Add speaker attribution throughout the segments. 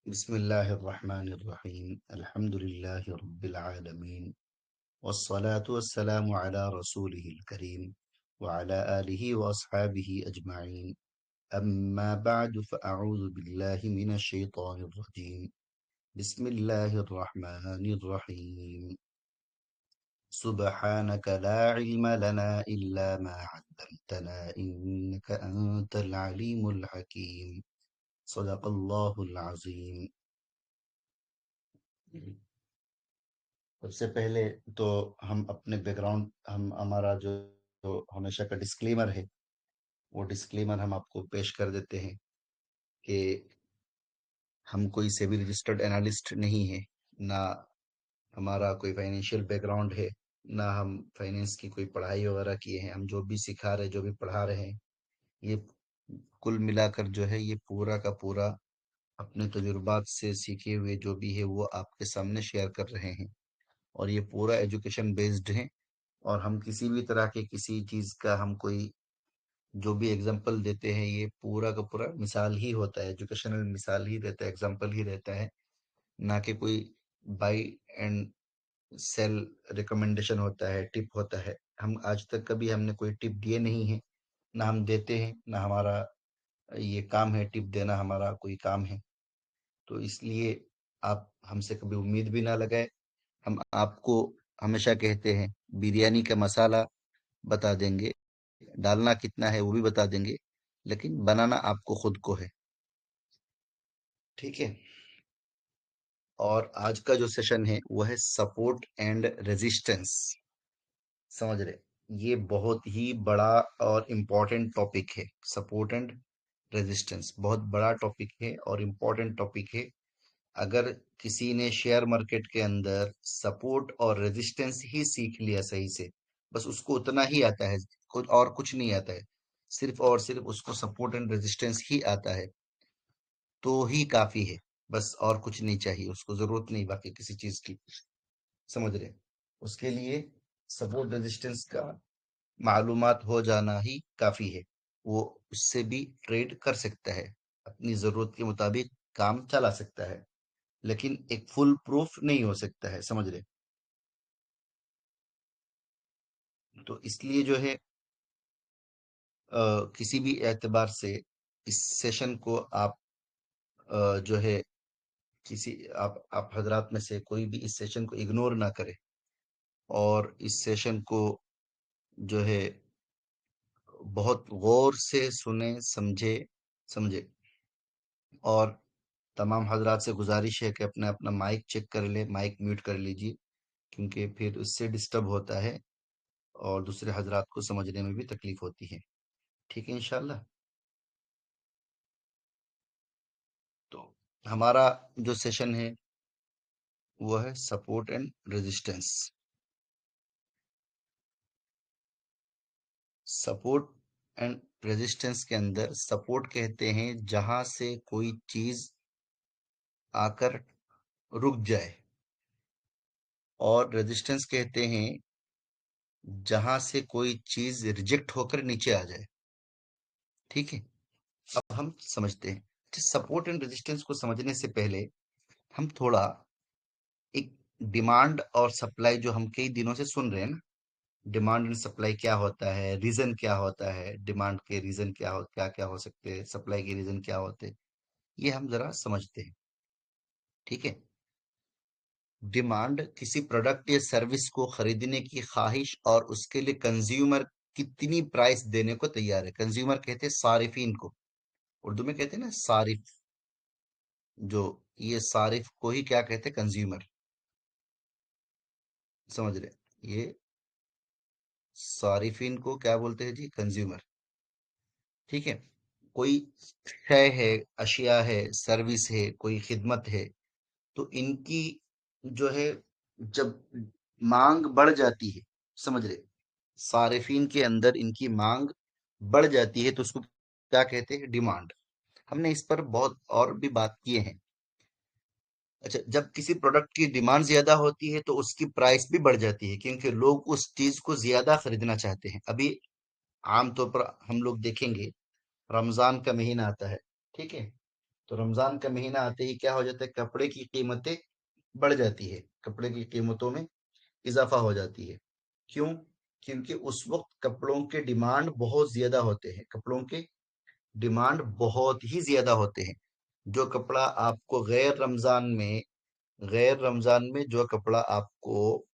Speaker 1: बिस्मिल्लाहिर्रहमानिर्रहीम अल्हम्दुलिल्लाहि रब्बिल आलमीन वस्सलातु वस्सलामु अला रसूलिहिल करीम व अला आलिहि व अस्हाबिहि अजमाइन अम्मा बअदु फअऊज़ु बिल्लाहि मिनश शैतानिर रजीम बिस्मिल्लाहिर्रहमानिर्रहीम सुब्हानक ला इल्म लना इल्ला मा अल्लमतना इन्नका अंतल अलीमुल हकीम सदक़ल्लाहुल अज़ीम। सबसे पहले तो हम अपने बैकग्राउंड हम हमारा जो हमेशा का डिस्क्लेमर है, वो डिस्क्लेमर हम आपको पेश कर देते हैं कि हम कोई सेबी रजिस्टर्ड एनालिस्ट नहीं है, ना हमारा कोई फाइनेंशियल बैकग्राउंड है, ना हम फाइनेंस की कोई पढ़ाई वगैरह किए हैं। हम जो भी सिखा रहे, जो भी पढ़ा रहे हैं, ये कुल मिलाकर जो है ये पूरा का पूरा अपने तजुर्बात से सीखे हुए जो भी है वो आपके सामने शेयर कर रहे हैं, और ये पूरा एजुकेशन बेस्ड है। और हम किसी भी तरह के किसी चीज का हम कोई जो भी एग्जाम्पल देते हैं, ये पूरा का पूरा मिसाल ही होता है, एजुकेशनल मिसाल ही रहता है, एग्जाम्पल ही रहता है, ना कि कोई बाई एंड सेल रिकमेंडेशन होता है, टिप होता है। हम आज तक कभी हमने कोई टिप दिए नहीं है, ना हम देते हैं, ना हमारा ये काम है टिप देना, हमारा कोई काम है। तो इसलिए आप हमसे कभी उम्मीद भी ना लगाए। हम आपको हमेशा कहते हैं बिरयानी का मसाला बता देंगे, डालना कितना है वो भी बता देंगे, लेकिन बनाना आपको खुद को है। ठीक है। और आज का जो सेशन है वो है सपोर्ट एंड रेजिस्टेंस। समझ रहे, ये बहुत ही बड़ा और इम्पोर्टेंट टॉपिक है। सपोर्ट एंड रेजिस्टेंस बहुत बड़ा टॉपिक है और इम्पोर्टेंट टॉपिक है। अगर किसी ने शेयर मार्केट के अंदर सपोर्ट और रेजिस्टेंस ही सीख लिया सही से, बस उसको उतना ही आता है, कुछ और कुछ नहीं आता है, सिर्फ और सिर्फ उसको सपोर्ट एंड रेजिस्टेंस ही आता है, तो ही काफी है। बस और कुछ नहीं चाहिए उसको, जरूरत नहीं बाकी किसी चीज की। समझ रहे, उसके लिए सपोर्ट रेजिस्टेंस का मालूमात हो जाना ही काफी है। वो उससे भी ट्रेड कर सकता है, अपनी जरूरत के मुताबिक काम चला सकता है, लेकिन एक फुल प्रूफ नहीं हो सकता है। समझ रहे, तो इसलिए जो है किसी भी एतबार से इस सेशन को आप जो है किसी आप हजरात में से कोई भी इस सेशन को इग्नोर ना करे, और इस सेशन को जो है बहुत गौर से सुने, समझे समझे। और तमाम हजरात से गुजारिश है कि अपना अपना माइक चेक कर ले, माइक म्यूट कर लीजिए, क्योंकि फिर उससे डिस्टर्ब होता है और दूसरे हजरात को समझने में भी तकलीफ होती है। ठीक है इंशाल्लाह। तो हमारा जो सेशन है वो है support and resistance. Support and resistance के अंदर सपोर्ट कहते हैं जहां से कोई चीज आकर रुक जाए, और रेजिस्टेंस कहते हैं जहां से कोई चीज रिजेक्ट होकर नीचे आ जाए। ठीक है, अब हम समझते हैं। सपोर्ट एंड रेजिस्टेंस को समझने से पहले हम थोड़ा एक डिमांड और सप्लाई जो हम कई दिनों से सुन रहे हैं ना, डिमांड एंड सप्लाई क्या होता है, रीजन क्या होता है, डिमांड के रीजन क्या क्या हो सकते हैं, सप्लाई के रीजन क्या होते हैं, ये हम जरा समझते हैं। ठीक है। डिमांड किसी प्रोडक्ट या सर्विस को खरीदने की ख्वाहिश और उसके लिए कंज्यूमर कितनी प्राइस देने को तैयार है। कंज्यूमर कहते हैं सारिफिन को, उर्दू में कहते हैं ना सारिफ, जो ये सारिफ को ही क्या कहते हैं, कंज्यूमर। समझ रहे, ये सारिफिन को क्या बोलते हैं जी, कंज्यूमर। ठीक है। कोई शय है, अशिया है, सर्विस है, कोई खिदमत है, तो इनकी जो है जब मांग बढ़ जाती है, समझ रहे, सारिफिन के अंदर इनकी मांग बढ़ जाती है तो उसको क्या कहते हैं, डिमांड। हमने इस पर बहुत और भी बात किए हैं। अच्छा, जब किसी प्रोडक्ट की डिमांड ज्यादा होती है तो उसकी प्राइस भी बढ़ जाती है, क्योंकि लोग उस चीज को ज्यादा खरीदना चाहते हैं। अभी आमतौर पर हम लोग देखेंगे, रमजान का महीना आता है, ठीक है, तो रमजान का महीना आते ही क्या हो जाता है, कपड़े की कीमतें बढ़ जाती है, कपड़े की कीमतों में इजाफा हो जाती है। क्यों? क्योंकि उस वक्त कपड़ों के डिमांड बहुत ज्यादा होते हैं, कपड़ों के डिमांड बहुत ही ज्यादा होते हैं। जो कपड़ा आपको गैर रमजान में जो कपड़ा आपको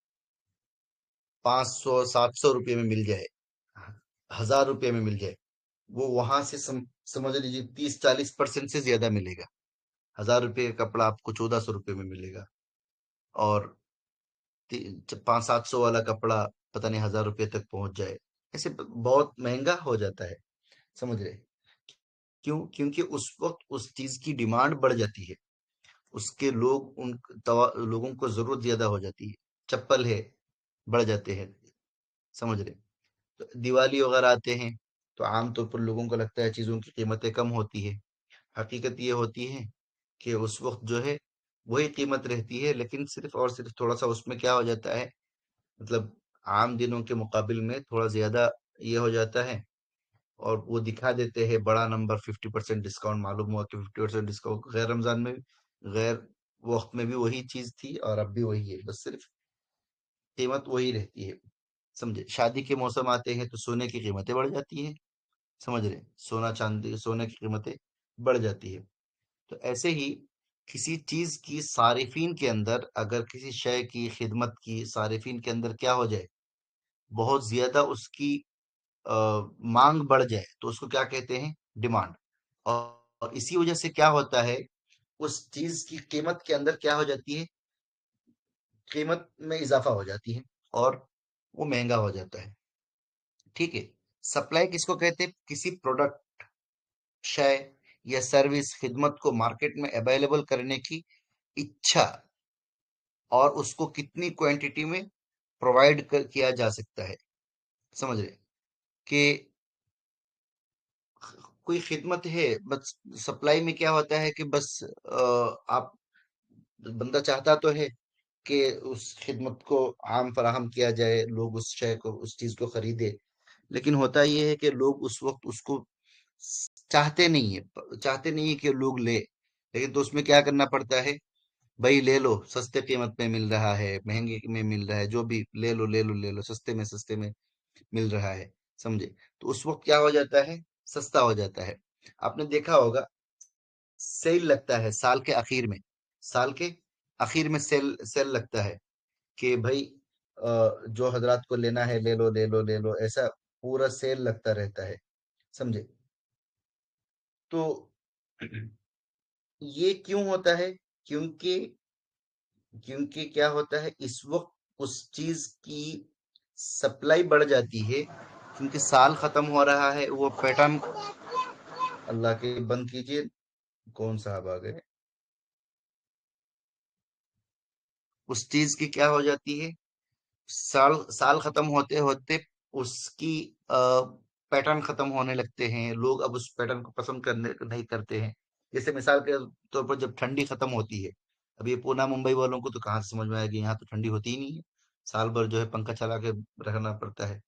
Speaker 1: 500 700 रुपये में मिल जाए, 1000 रुपये में मिल जाए, वो वहां से समझ लीजिए 30 40% से ज्यादा मिलेगा। 1000 रुपये का कपड़ा आपको 1400 रुपये में मिलेगा, और 500 700 वाला कपड़ा पता नहीं 1000 रुपये तक पहुंच जाए। ऐसे बहुत महंगा हो जाता है, समझ रहे? क्यों? क्योंकि उस वक्त उस चीज की डिमांड बढ़ जाती है, उसके लोग लोगों को जरूरत ज्यादा हो जाती है। चप्पल है, बढ़ जाते हैं, समझ रहे? तो दिवाली वगैरह आते हैं, तो आमतौर पर लोगों को लगता है चीजों की कीमतें कम होती है। हकीकत ये होती है कि उस वक्त जो है वही कीमत रहती है, लेकिन सिर्फ और सिर्फ थोड़ा सा उसमें क्या हो जाता है, मतलब आम दिनों के मुकाबिल में थोड़ा ज्यादा ये हो जाता है। और वो दिखा देते हैं बड़ा नंबर, 50% डिस्काउंट, मालूम हुआ कि 50% डिस्काउंट गैर रमजान में गैर वक्त में भी वही चीज थी और अब भी वही है, बस सिर्फ कीमत वही रहती है। समझे? शादी के मौसम आते हैं तो सोने की कीमतें बढ़ जाती है, समझ रहे? सोना चांदी सोने की कीमतें बढ़ जाती है। तो ऐसे ही किसी चीज की सारिफीन के अंदर, अगर किसी शय की खिदमत की सारिफीन के अंदर क्या हो जाए, बहुत ज्यादा उसकी मांग बढ़ जाए, तो उसको क्या कहते हैं? डिमांड। और इसी वजह से क्या होता है, उस चीज की कीमत के अंदर क्या हो जाती है, कीमत में इजाफा हो जाती है, और वो महंगा हो जाता है। ठीक है? सप्लाई किसको कहते हैं? किसी प्रोडक्ट, शय या सर्विस, खिदमत को मार्केट में अवेलेबल करने की इच्छा, और उसको कितनी क्वांटिटी में किया जा सकता है, समझ रहे? कि कोई खिदमत है, बस सप्लाई में क्या होता है कि बस आप, बंदा चाहता तो है कि उस खिदमत को आम फराहम किया जाए, लोग उस शय को, उस चीज को खरीदे। लेकिन होता ये है कि लोग उस वक्त उसको चाहते नहीं है कि लोग ले। लेकिन तो उसमें क्या करना पड़ता है, भाई ले लो, सस्ते कीमत में मिल रहा है, महंगे में मिल रहा है, जो भी ले लो ले लो ले लो, सस्ते में मिल रहा है, समझे? तो उस वक्त क्या हो जाता है, सस्ता हो जाता है। आपने देखा होगा, सेल लगता है साल के आखिर में सेल सेल लगता है कि भाई जो हजरात को लेना है ले लो ले लो ले लो, ऐसा पूरा सेल लगता रहता है, समझे? तो ये क्यों होता है? क्योंकि क्योंकि क्या होता है, इस वक्त उस चीज की सप्लाई बढ़ जाती है, क्योंकि साल खत्म हो रहा है, वो पैटर्न, अल्लाह के बंद कीजिए, कौन साहब आ गए? उस चीज की क्या हो जाती है, साल साल खत्म होते होते उसकी पैटर्न खत्म होने लगते हैं, लोग अब उस पैटर्न को पसंद करने नहीं करते हैं। जैसे मिसाल के तौर पर जब ठंडी खत्म होती है, अब ये पूना मुंबई वालों को तो कहाँ से समझ में आएगी, यहाँ तो ठंडी होती ही नहीं है। साल भर जो है पंखा चला के रखना पड़ता है,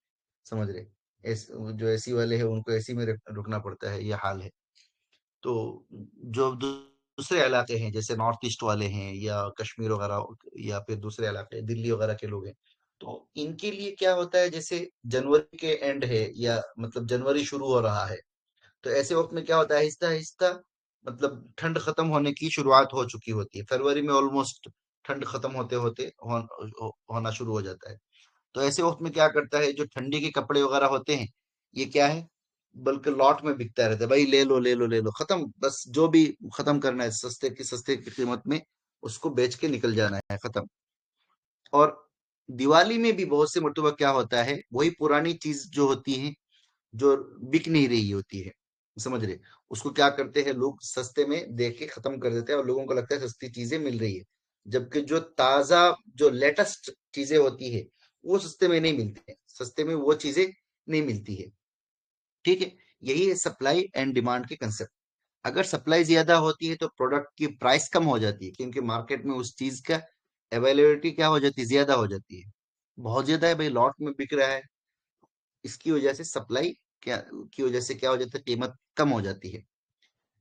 Speaker 1: समझ रहे? जो एसी वाले हैं उनको एसी में रुकना पड़ता है, ये हाल है। तो जो दूसरे इलाके हैं, जैसे नॉर्थ ईस्ट वाले हैं या कश्मीर वगैरह, या फिर दूसरे इलाके दिल्ली वगैरह के लोग हैं, तो इनके लिए क्या होता है, जैसे जनवरी के एंड है, या मतलब जनवरी शुरू हो रहा है, तो ऐसे वक्त में क्या होता है, आहिस्ता आहिस्ता मतलब ठंड खत्म होने की शुरुआत हो चुकी होती है, फरवरी में ऑलमोस्ट ठंड खत्म होते होते होना शुरू हो जाता है। तो ऐसे वक्त में क्या करता है, जो ठंडी के कपड़े वगैरह होते हैं, ये क्या है, बल्कि लॉट में बिकता रहता है, भाई ले लो ले लो ले लो, खत्म, बस जो भी खत्म करना है, सस्ते की कीमत में उसको बेच के निकल जाना है, खत्म। और दिवाली में भी बहुत से मर्तबा क्या होता है, वही पुरानी चीज जो होती है, जो बिक नहीं रही होती है, समझ रहे, उसको क्या करते हैं लोग, सस्ते में दे के खत्म कर देते हैं, और लोगों को लगता है सस्ती चीजें मिल रही है। जबकि जो ताजा, जो लेटेस्ट चीजें होती है, वो सस्ते में नहीं मिलती है, सस्ते में वो चीजें नहीं मिलती है। ठीक है? यही है सप्लाई एंड डिमांड के कंसेप्ट। अगर सप्लाई ज्यादा होती है तो प्रोडक्ट की प्राइस कम हो जाती है, क्योंकि मार्केट में उस चीज का अवेलेबिलिटी क्या हो जाती है, ज्यादा हो जाती है, बहुत ज्यादा है भाई, लॉट में बिक रहा है, इसकी वजह से सप्लाई क्या की वजह से क्या हो जाता है, कीमत कम हो जाती है।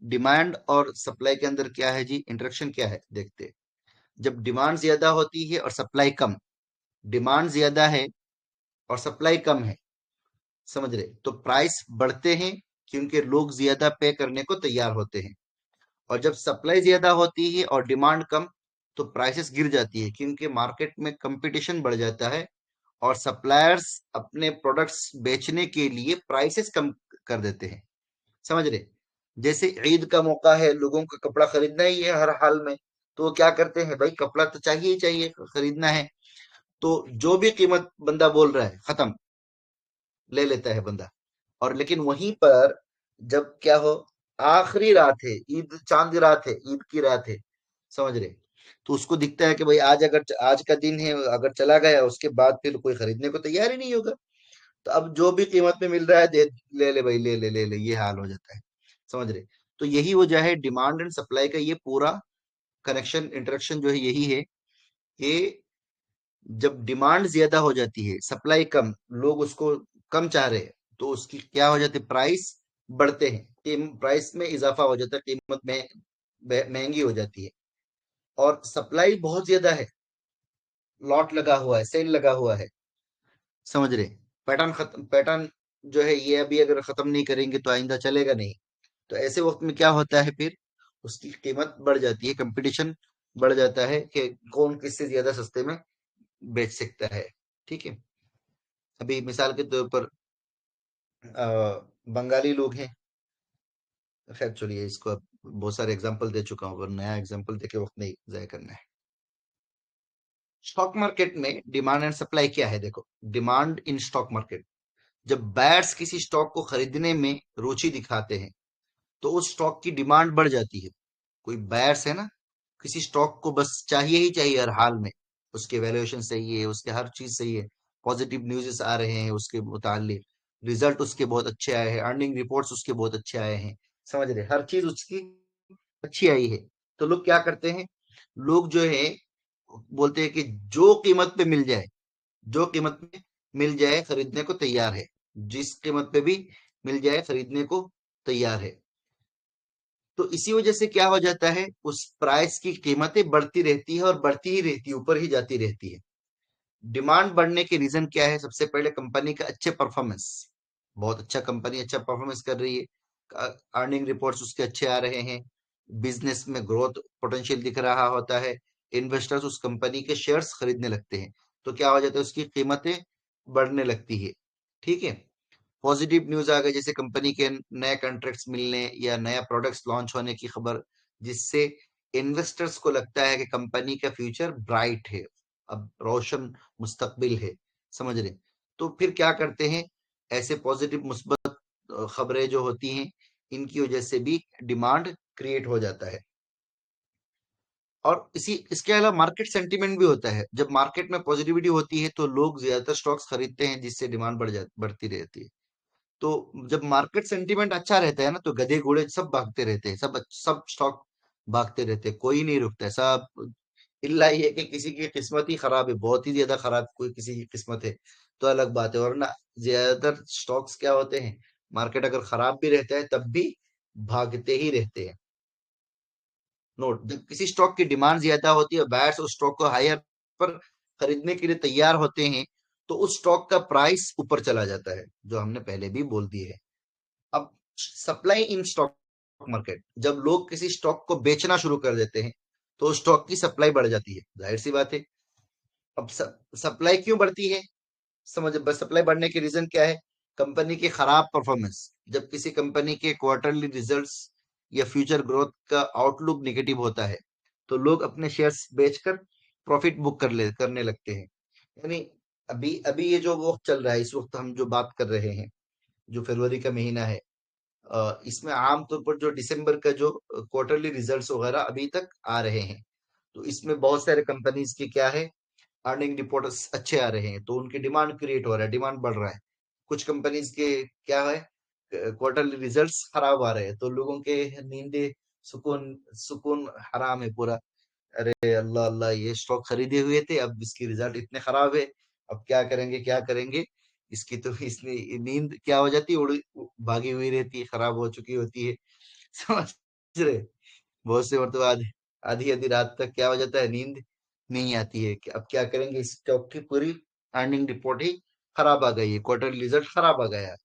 Speaker 1: डिमांड और सप्लाई के अंदर क्या है जी, इंटरेक्शन क्या है देखते हैं। जब डिमांड ज्यादा होती है और सप्लाई कम, डिमांड ज्यादा है और सप्लाई कम है, समझ रहे, तो प्राइस बढ़ते हैं क्योंकि लोग ज्यादा पे करने को तैयार होते हैं। और जब सप्लाई ज्यादा होती है और डिमांड कम, तो प्राइसेस गिर जाती है क्योंकि मार्केट में कंपटीशन बढ़ जाता है और सप्लायर्स अपने प्रोडक्ट्स बेचने के लिए प्राइसेस कम कर देते हैं, समझ रहे। जैसे ईद का मौका है, लोगों को कपड़ा खरीदना ही है हर हाल में, तो वो क्या करते हैं, भाई कपड़ा तो चाहिए ही चाहिए, खरीदना है, तो जो भी कीमत बंदा बोल रहा है खत्म, ले लेता है बंदा। और लेकिन वहीं पर जब क्या हो, आखिरी रात है, ईद चांद की रात है, ईद की रात है, समझ रहे, तो उसको दिखता है कि भाई आज अगर आज का दिन है, अगर चला गया उसके बाद फिर कोई खरीदने को तैयार ही नहीं होगा। तो अब जो भी कीमत में मिल रहा है दे, ले ले भाई, ले ले, ये हाल हो जाता है, समझ रहे। तो यही वजह है, डिमांड एंड सप्लाई का ये पूरा कनेक्शन इंटरेक्शन जो है यही है कि जब डिमांड ज्यादा हो जाती है, सप्लाई कम, लोग उसको कम चाह रहे हैं, तो उसकी क्या हो जाती है, प्राइस बढ़ते हैं, प्राइस में इजाफा हो जाता है, कीमत में महंगी हो जाती है। और सप्लाई बहुत ज्यादा है, लॉट लगा हुआ है, सेल लगा हुआ है, समझ रहे। पैटर्न खत्म, पैटर्न जो है ये अभी अगर खत्म नहीं करेंगे तो आइंदा चलेगा नहीं। तो ऐसे वक्त में क्या होता है, फिर उसकी कीमत बढ़ जाती है, कंपटीशन बढ़ जाता है कि कौन किससे ज्यादा सस्ते में बेच सकता है। ठीक है, अभी मिसाल के तौर पर बंगाली लोग हैं, खैर चलिए इसको अब बहुत सारे एग्जांपल दे चुका हूँ, पर नया एग्जांपल देके वक्त नहीं जाया करना है। स्टॉक मार्केट में डिमांड एंड सप्लाई क्या है, देखो, डिमांड इन स्टॉक मार्केट, जब बायर्स किसी स्टॉक को खरीदने में रुचि दिखाते हैं तो उस स्टॉक की डिमांड बढ़ जाती है। कोई बायर्स है ना, किसी स्टॉक को बस चाहिए ही चाहिए हर हाल में, उसके वैल्यूएशन सही है, उसके हर चीज सही है, पॉजिटिव न्यूज़ आ रहे हैं उसके मुतालिक, रिजल्ट उसके बहुत अच्छे आए हैं, अर्निंग रिपोर्ट्स उसके बहुत अच्छे आए हैं, समझ रहे, हर चीज उसकी अच्छी आई है। तो लोग क्या करते हैं, लोग जो है बोलते हैं कि जो कीमत पे मिल जाए, जो कीमत में मिल जाए खरीदने को तैयार है, जिस कीमत पे भी मिल जाए खरीदने को तैयार है। तो इसी वजह से क्या हो जाता है, उस प्राइस की कीमतें बढ़ती रहती है और बढ़ती ही रहती है, ऊपर ही जाती रहती है। डिमांड बढ़ने के रीजन क्या है, सबसे पहले कंपनी का अच्छे परफॉर्मेंस, बहुत अच्छा कंपनी अच्छा परफॉर्मेंस कर रही है, अर्निंग रिपोर्ट्स उसके अच्छे आ रहे हैं, बिजनेस में ग्रोथ पोटेंशियल दिख रहा होता है, इन्वेस्टर्स उस कंपनी के शेयर्स खरीदने लगते हैं, तो क्या हो जाता है, उसकी कीमतें बढ़ने लगती है। ठीक है, पॉजिटिव न्यूज आ गई, जैसे कंपनी के नए कॉन्ट्रैक्ट्स मिलने या नया प्रोडक्ट्स लॉन्च होने की खबर, जिससे इन्वेस्टर्स को लगता है कि कंपनी का फ्यूचर ब्राइट है, अब रोशन मुस्तकबिल है, समझ रहे। तो फिर क्या करते हैं, ऐसे पॉजिटिव मुस्बत खबरें जो होती हैं, इनकी वजह से भी डिमांड क्रिएट हो जाता है। और इसी इसके अलावा मार्केट सेंटीमेंट भी होता है, जब मार्केट में पॉजिटिविटी होती है तो लोग ज्यादातर स्टॉक्स खरीदते हैं, जिससे डिमांड बढ़ती रहती है। तो जब मार्केट सेंटीमेंट अच्छा रहता है ना, तो गधे घोड़े सब भागते रहते हैं, सब सब स्टॉक भागते रहते हैं, कोई नहीं रुकता है, सब। इल्ला ये कि किसी की किस्मत ही खराब है, बहुत ही ज्यादा खराब कोई किसी की किस्मत है, तो अलग बात है, वरना ज्यादातर स्टॉक्स क्या होते हैं, मार्केट अगर खराब भी रहता है तब भी भागते ही रहते हैं। नोट, जब किसी स्टॉक की डिमांड ज्यादा होती है, बायर्स उस स्टॉक को हायर पर खरीदने के लिए तैयार होते हैं, तो उस स्टॉक का प्राइस ऊपर चला जाता है, जो हमने पहले भी बोल दिए है। अब सप्लाई इन स्टॉक मार्केट, जब लोग किसी स्टॉक को बेचना शुरू कर देते हैं तो स्टॉक की सप्लाई बढ़ जाती है, जाहिर सी बात है। अब सप्लाई क्यों बढ़ती है, समझ, बस सप्लाई बढ़ने के रीजन क्या है, कंपनी की खराब परफॉर्मेंस, जब किसी कंपनी के क्वार्टरली रिजल्ट्स या फ्यूचर ग्रोथ का आउटलुक नेगेटिव होता है, तो लोग अपने शेयर्स बेचकर प्रॉफिट बुक करने लगते हैं। यानी अभी अभी ये जो वक्त चल रहा है, इस वक्त हम जो बात कर रहे हैं, जो फरवरी का महीना है, इसमें आमतौर पर जो दिसंबर का जो क्वार्टरली रिजल्ट्स वगैरह अभी तक आ रहे हैं, तो इसमें बहुत सारे कंपनीज के क्या है, अर्निंग रिपोर्ट्स अच्छे आ रहे हैं, तो उनकी डिमांड क्रिएट हो रहा है, डिमांड बढ़ रहा है। कुछ कंपनीज के क्या है, क्वार्टरली रिजल्ट्स खराब आ रहे हैं, तो लोगों के नींदे, सुकून सुकून हराम है पूरा। अरे अल्लाह अल्लाह, ये स्टॉक खरीदे हुए थे, अब इसकी रिजल्ट इतने खराब है, अब क्या करेंगे क्या करेंगे, इसकी तो इसने नींद क्या हो जाती है, उड़ी भागी हुई रहती है, खराब हो चुकी होती है। समझ रहे? बहुत से मतलब आज आधी आधी रात तक क्या हो जाता है, नींद नहीं आती है कि अब क्या करेंगे, इस स्टॉक की पूरी अर्निंग रिपोर्ट ही खराब आ गई है, क्वार्टरली रिजल्ट खराब आ गया है।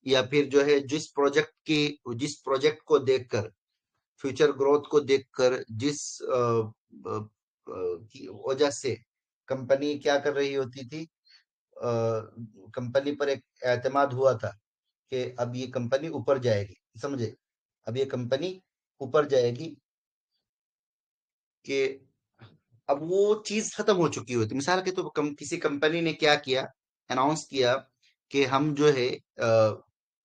Speaker 1: या फिर जो है जिस प्रोजेक्ट को देखकर, फ्यूचर ग्रोथ को देखकर, जिस की वजह से कंपनी क्या कर रही होती थी, कंपनी पर एक एतमाद हुआ था कि अब ये कंपनी ऊपर जाएगी, समझे, अब ये कंपनी ऊपर जाएगी, कि अब वो चीज खत्म हो चुकी होती। मिसाल के तो किसी कंपनी ने क्या किया, अनाउंस किया कि हम जो है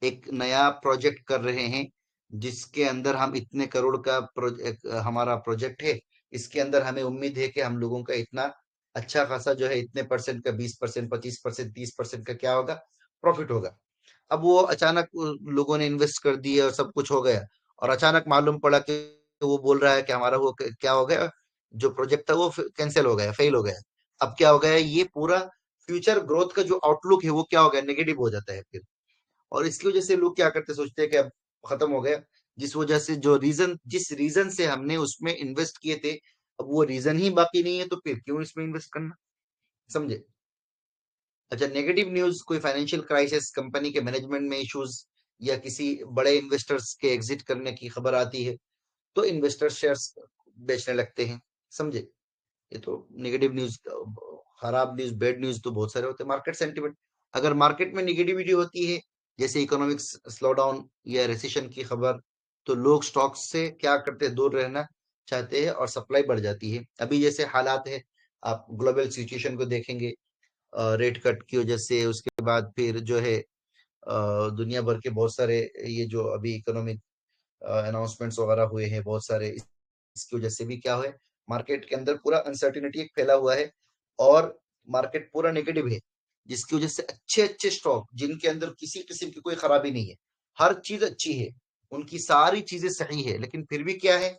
Speaker 1: एक नया प्रोजेक्ट कर रहे हैं, जिसके अंदर हम इतने करोड़ का हमारा प्रोजेक्ट है, इसके अंदर हमें उम्मीद है कि हम लोगों का इतना अच्छा खासा जो है, इतने परसेंट का, 20%, 25%, 30% का क्या होगा, प्रॉफिट होगा। अब वो अचानक लोगों ने इन्वेस्ट कर दिया और सब कुछ हो गया, और अचानक मालूम पड़ा कि वो बोल रहा है कि हमारा वो क्या हो गया, जो प्रोजेक्ट था वो कैंसिल हो गया, फेल हो गया। अब क्या हो गया, ये पूरा फ्यूचर ग्रोथ का जो आउटलुक है वो क्या हो गया, नेगेटिव हो जाता है फिर। और इसकी वजह से लोग क्या करते, सोचते हैं कि अब खत्म हो गया, जिस वजह से जिस रीजन से हमने उसमें इन्वेस्ट किए थे, अब वो रीजन ही बाकी नहीं है, तो फिर क्यों इसमें इन्वेस्ट करना, समझे। अच्छा, नेगेटिव न्यूज, कोई फाइनेंशियल क्राइसिस, कंपनी के मैनेजमेंट में इश्यूज, या किसी बड़े इन्वेस्टर्स के एग्जिट करने की खबर आती है, तो इन्वेस्टर शेयर्स बेचने लगते हैं, समझे। ये तो नेगेटिव न्यूज, खराब न्यूज, बैड न्यूज तो बहुत सारे होते हैं। मार्केट सेंटिमेंट, अगर मार्केट में निगेटिविटी होती है, जैसे इकोनॉमिक्स स्लो डाउन या रिसेशन की खबर, तो लोग स्टॉक्स से क्या करते हैं, दूर रहना चाहते हैं, और सप्लाई बढ़ जाती है। अभी जैसे हालात है, आप ग्लोबल सिचुएशन को देखेंगे, रेट कट की वजह से, उसके बाद फिर जो है दुनिया भर के बहुत सारे, ये जो अभी इकोनॉमिक अनाउंसमेंट्स वगैरह हुए हैं बहुत सारे, इसकी वजह से भी क्या है, मार्केट के अंदर पूरा अनसर्टिनिटी फैला हुआ है, और मार्केट पूरा नेगेटिव है, जिसकी वजह से अच्छे अच्छे स्टॉक, जिनके अंदर किसी किस्म की कोई खराबी नहीं है, हर चीज अच्छी है, उनकी सारी चीजें सही है, लेकिन फिर भी क्या है,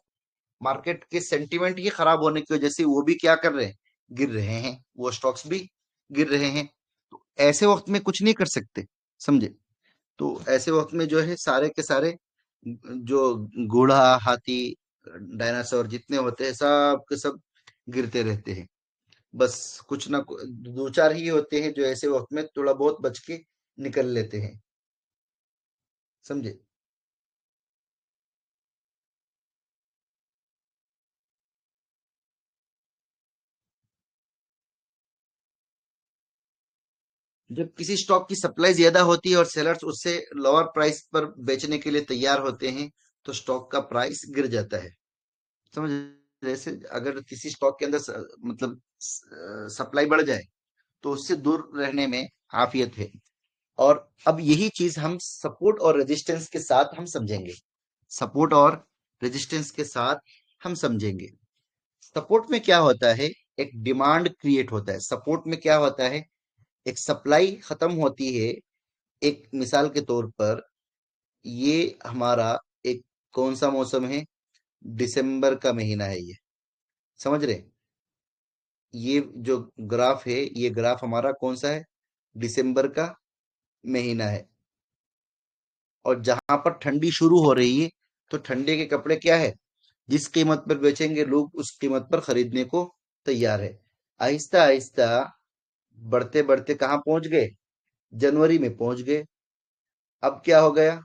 Speaker 1: मार्केट के सेंटिमेंट ही खराब होने की वजह से वो भी क्या कर रहे हैं, गिर रहे हैं, वो स्टॉक्स भी गिर रहे हैं। तो ऐसे वक्त में कुछ नहीं कर सकते, समझे। तो ऐसे वक्त में जो है, सारे के सारे जो घोड़ा, हाथी, डायनासोर जितने होते हैं, सब के सब गिरते रहते हैं। बस कुछ ना दो चार ही होते हैं जो ऐसे वक्त में थोड़ा बहुत बच के निकल लेते हैं, समझे। जब किसी स्टॉक की सप्लाई ज्यादा होती है और सेलर्स उससे लोअर प्राइस पर बेचने के लिए तैयार होते हैं, तो स्टॉक का प्राइस गिर जाता है, समझ। जैसे अगर किसी स्टॉक के अंदर मतलब सप्लाई बढ़ जाए, तो उससे दूर रहने में आफियत है। और अब यही चीज हम सपोर्ट और रेजिस्टेंस के साथ हम समझेंगे, सपोर्ट और रेजिस्टेंस के साथ हम समझेंगे। सपोर्ट में क्या होता है, एक डिमांड क्रिएट होता है। सपोर्ट में क्या होता है, एक सप्लाई खत्म होती है। एक मिसाल के तौर पर, ये हमारा एक कौन सा मौसम है, दिसंबर का महीना है ये, समझ रहे। ये जो ग्राफ है, ये ग्राफ हमारा कौन सा है, दिसंबर का महीना है। और जहां पर ठंडी शुरू हो रही है, तो ठंडे के कपड़े क्या है, जिस कीमत पर बेचेंगे लोग उस कीमत पर खरीदने को तैयार है। आहिस्ता आहिस्ता बढ़ते बढ़ते कहाँ पहुंच गए, जनवरी में पहुंच गए। अब क्या हो गया,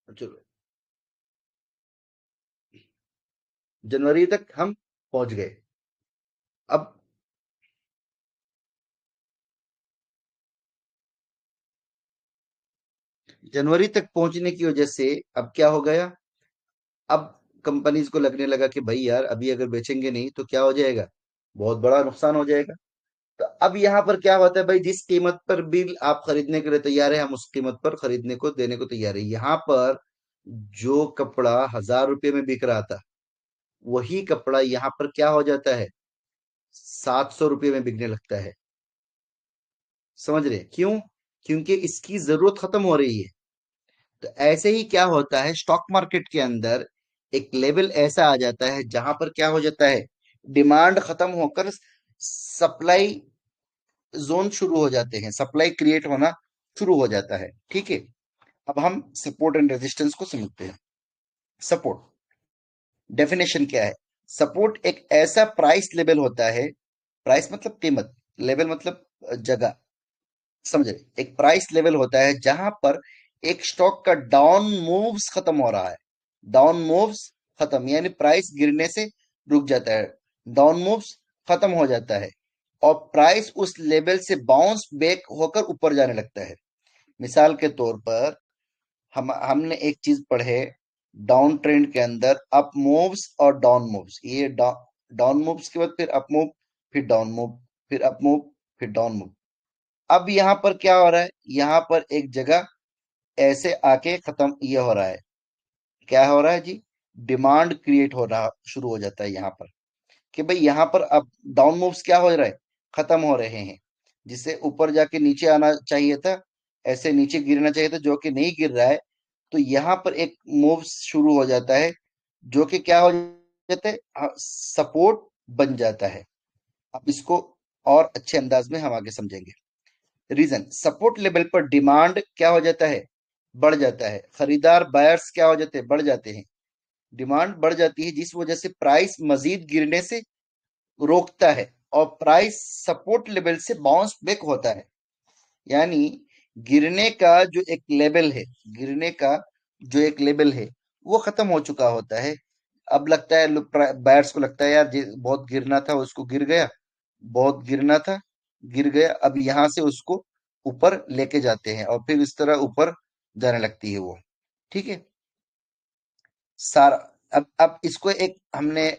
Speaker 1: चलो, जनवरी तक हम पहुंच गए। अब जनवरी तक पहुंचने की वजह से अब क्या हो गया, अब कंपनीज को लगने लगा कि भाई यार, अभी अगर बेचेंगे नहीं तो क्या हो जाएगा, बहुत बड़ा नुकसान हो जाएगा। तो अब यहाँ पर क्या होता है भाई, जिस कीमत पर भी आप खरीदने के लिए तैयार है, हम उस कीमत पर खरीदने को देने को तैयार है। यहाँ पर जो कपड़ा 1,000 रुपये में बिक रहा था, वही कपड़ा यहाँ पर क्या हो जाता है, 700 रुपये में बिकने लगता है, समझ रहे हैं? क्यों? क्योंकि इसकी जरूरत खत्म हो रही है। तो ऐसे ही क्या होता है, स्टॉक मार्केट के अंदर एक लेवल ऐसा आ जाता है जहां पर क्या हो जाता है, डिमांड खत्म होकर सप्लाई जोन शुरू हो जाते हैं, सप्लाई क्रिएट होना शुरू हो जाता है, ठीक है। अब हम सपोर्ट एंड रेजिस्टेंस को समझते हैं। सपोर्ट डेफिनेशन क्या है? सपोर्ट एक ऐसा प्राइस लेवल होता है, प्राइस मतलब कीमत, लेवल मतलब जगह, समझ रहे? एक प्राइस लेवल होता है जहां पर एक स्टॉक का डाउन मूव्स खत्म हो रहा है। डाउन मूव्स खत्म यानी प्राइस गिरने से रुक जाता है, डाउन मूव्स खत्म हो जाता है और प्राइस उस लेवल से बाउंस बैक होकर ऊपर जाने लगता है। मिसाल के तौर पर हमने एक चीज पढ़े, डाउन ट्रेंड के अंदर अप मूव्स और डाउन मूव्स। ये डाउन मूव्स के बाद फिर अप मूव, फिर डाउन मूव, फिर अप मूव, फिर डाउन मूव। अब यहाँ पर क्या हो रहा है? यहाँ पर एक जगह ऐसे आके खत्म ये हो रहा है। क्या हो रहा है जी? डिमांड क्रिएट हो रहा शुरू हो जाता है यहाँ पर, कि भाई यहाँ पर अब डाउन मूव्स क्या हो रहा है? खत्म हो रहे हैं। जिससे ऊपर जाके नीचे आना चाहिए था, ऐसे नीचे गिरना चाहिए था, जो कि नहीं गिर रहा है। तो यहाँ पर एक मूव शुरू हो जाता है, जो कि क्या हो जाता है? सपोर्ट बन जाता है। अब इसको और अच्छे अंदाज में हम आगे समझेंगे। रीजन, सपोर्ट लेवल पर डिमांड क्या हो जाता है? बढ़ जाता है। खरीदार बायर्स क्या हो जाते हैं? बढ़ जाते हैं। डिमांड बढ़ जाती है जिस वजह से प्राइस मजीद गिरने से रोकता है और प्राइस सपोर्ट लेवल से बाउंस बैक होता है। यानी गिरने का जो एक लेवल है, गिरने का जो एक लेवल है वो खत्म हो चुका होता है। अब लगता है बायर्स को लगता है यार बहुत गिरना था, उसको गिर गया, बहुत गिरना था, गिर गया। अब यहां से उसको ऊपर लेके जाते हैं और फिर इस तरह ऊपर जाने लगती है वो। ठीक है सारा। अब इसको एक हमने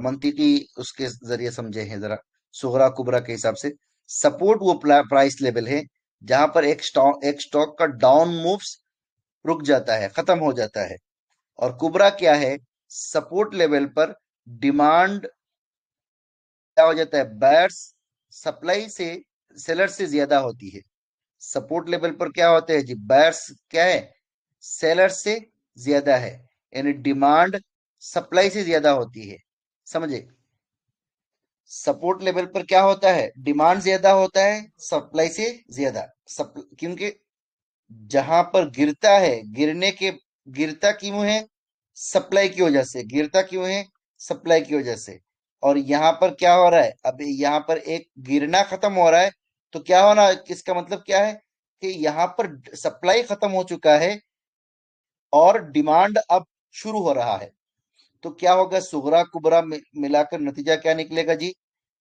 Speaker 1: मंतीकी उसके जरिए समझे हैं जरा, सुगरा कुबरा के हिसाब से। सपोर्ट वो प्राइस लेवल है जहां पर एक स्टॉक का डाउन मूव्स रुक जाता है, खत्म हो जाता है। और कुबरा क्या है? सपोर्ट लेवल पर डिमांड क्या हो जाता है? बायर्स सप्लाई से सेलर से ज्यादा होती है। सपोर्ट लेवल पर क्या होते हैं जी? बायर्स क्या है? सेलर से ज्यादा है, यानी डिमांड सप्लाई से ज्यादा होती है। समझे? सपोर्ट लेवल पर क्या होता है? डिमांड ज्यादा होता है सप्लाई से ज्यादा। क्योंकि जहां पर गिरता है, गिरता क्यों है? सप्लाई की वजह से गिरता क्यों है? सप्लाई की वजह से। और यहाँ पर क्या हो रहा है? अब यहाँ पर एक गिरना खत्म हो रहा है, तो क्या होना, इसका मतलब क्या है? कि यहाँ पर सप्लाई खत्म हो चुका है और डिमांड अब शुरू हो रहा है। तो क्या होगा? सुगरा कुबरा मिलाकर नतीजा क्या निकलेगा जी?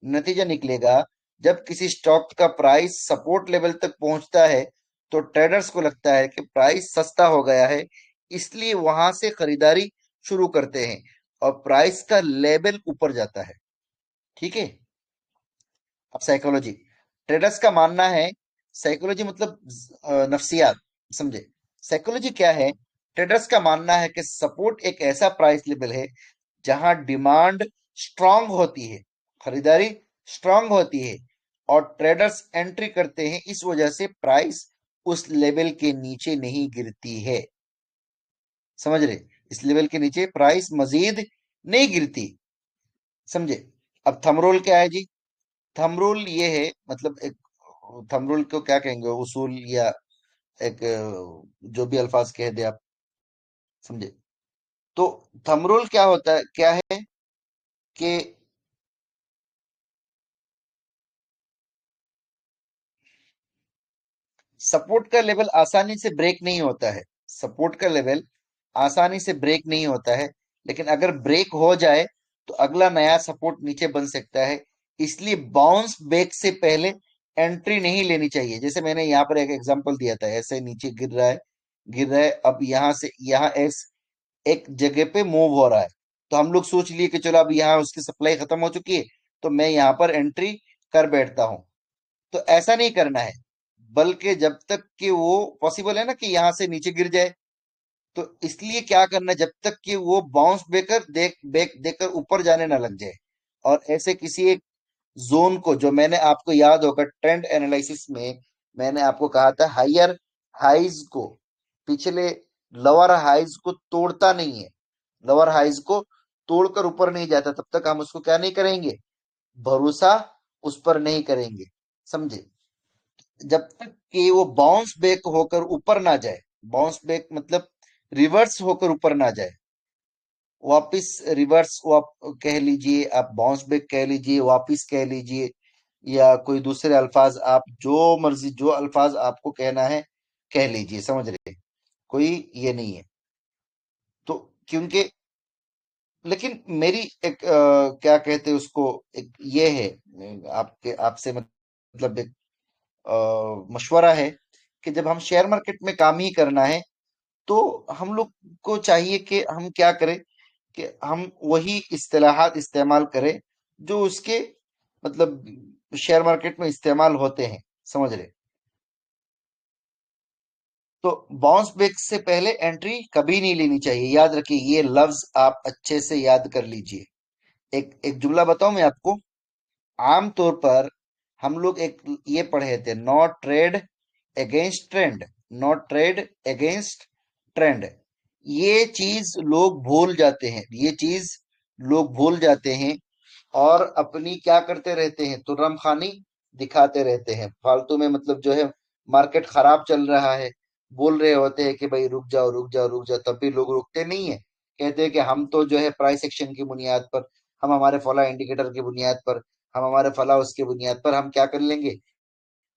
Speaker 1: नतीजा निकलेगा, जब किसी स्टॉक का प्राइस सपोर्ट लेवल तक पहुंचता है तो ट्रेडर्स को लगता है कि प्राइस सस्ता हो गया है, इसलिए वहां से खरीदारी शुरू करते हैं और प्राइस का लेवल ऊपर जाता है। ठीक है। अब साइकोलॉजी, ट्रेडर्स का मानना है, साइकोलॉजी मतलब नफ्सियात, समझे? साइकोलॉजी क्या है? ट्रेडर्स का मानना है कि सपोर्ट एक ऐसा प्राइस लेवल है जहां डिमांड स्ट्रांग होती है, खरीदारी स्ट्रांग होती है और ट्रेडर्स एंट्री करते हैं, इस वजह से प्राइस उस लेवल के नीचे नहीं गिरती है। समझ रहे? इस लेवल के नीचे प्राइस मजीद नहीं गिरती। समझे? अब थंब रूल क्या है जी? थंब रूल ये है, मतलब एक, थंब रूल को क्या कहेंगे, उसूल या एक जो भी अल्फाज कह दे आप, समझे? तो थंब रूल क्या होता है, क्या है कि सपोर्ट का लेवल आसानी से ब्रेक नहीं होता है। सपोर्ट का लेवल आसानी से ब्रेक नहीं होता है, लेकिन अगर ब्रेक हो जाए तो अगला नया सपोर्ट नीचे बन सकता है। इसलिए बाउंस बैक से पहले एंट्री नहीं लेनी चाहिए। जैसे मैंने यहाँ पर एक एग्जांपल दिया था, ऐसे नीचे गिर रहा है, गिर रहा है, अब यहाँ से यहाँ एक जगह पे मूव हो रहा है, तो हम लोग सोच लिए कि चलो अब यहाँ उसकी सप्लाई खत्म हो चुकी है, तो मैं यहाँ पर एंट्री कर बैठता हूँ। तो ऐसा नहीं करना है, बल्कि जब तक कि वो पॉसिबल है ना कि यहाँ से नीचे गिर जाए, तो इसलिए क्या करना है, जब तक कि वो बाउंस बैक देकर ऊपर जाने ना लग जाए। और ऐसे किसी एक जोन को, जो मैंने आपको याद होगा ट्रेंड एनालिसिस में मैंने आपको कहा था, हायर हाइज को, पिछले लोअर हाइज को तोड़ता नहीं है, लोअर हाइज को तोड़कर ऊपर नहीं जाता, तब तक हम उसको क्या नहीं करेंगे? भरोसा उस पर नहीं करेंगे। समझे? जब तक कि वो बाउंस बैक होकर ऊपर ना जाए, बाउंस बैक मतलब रिवर्स होकर ऊपर ना जाए, वापिस रिवर्स वाप कह लीजिए, आप बाउंस बैक कह लीजिए, वापिस कह लीजिए, या कोई दूसरे अल्फाज, आप जो मर्जी जो अल्फाज आपको कहना है कह लीजिए, समझ रहे, कोई ये नहीं है। तो क्योंकि लेकिन मेरी एक क्या कहते हैं उसको, एक ये है, आपके आपसे मतलब एक मशवरा है कि जब हम शेयर मार्केट में काम ही करना है तो हम लोग को चाहिए कि हम क्या करें कि हम वही इस्तेलाहात इस्तेमाल करें जो उसके मतलब शेयर मार्केट में इस्तेमाल होते हैं, समझ रहे। तो बाउंस बैक से पहले एंट्री कभी नहीं लेनी चाहिए, याद रखिए, ये लफ्ज आप अच्छे से याद कर लीजिए। एक एक जुमला बताऊं मैं आपको। आमतौर पर हम लोग एक ये पढ़े थे, not trade against trend, not trade against trend. ये चीज लोग भूल जाते हैं, ये चीज लोग भूल जाते हैं और अपनी क्या करते रहते हैं, तुर्रम खानी दिखाते रहते हैं फालतू में, मतलब जो है मार्केट खराब चल रहा है, बोल रहे होते हैं कि भाई रुक जाओ रुक जाओ रुक जाओ, तब भी लोग रुकते नहीं है। कहते हैं कि हम तो जो है प्राइस एक्शन की बुनियाद पर, हम हमारे फला इंडिकेटर की बुनियाद पर, हम हमारे फला उसकी बुनियाद पर हम क्या कर लेंगे,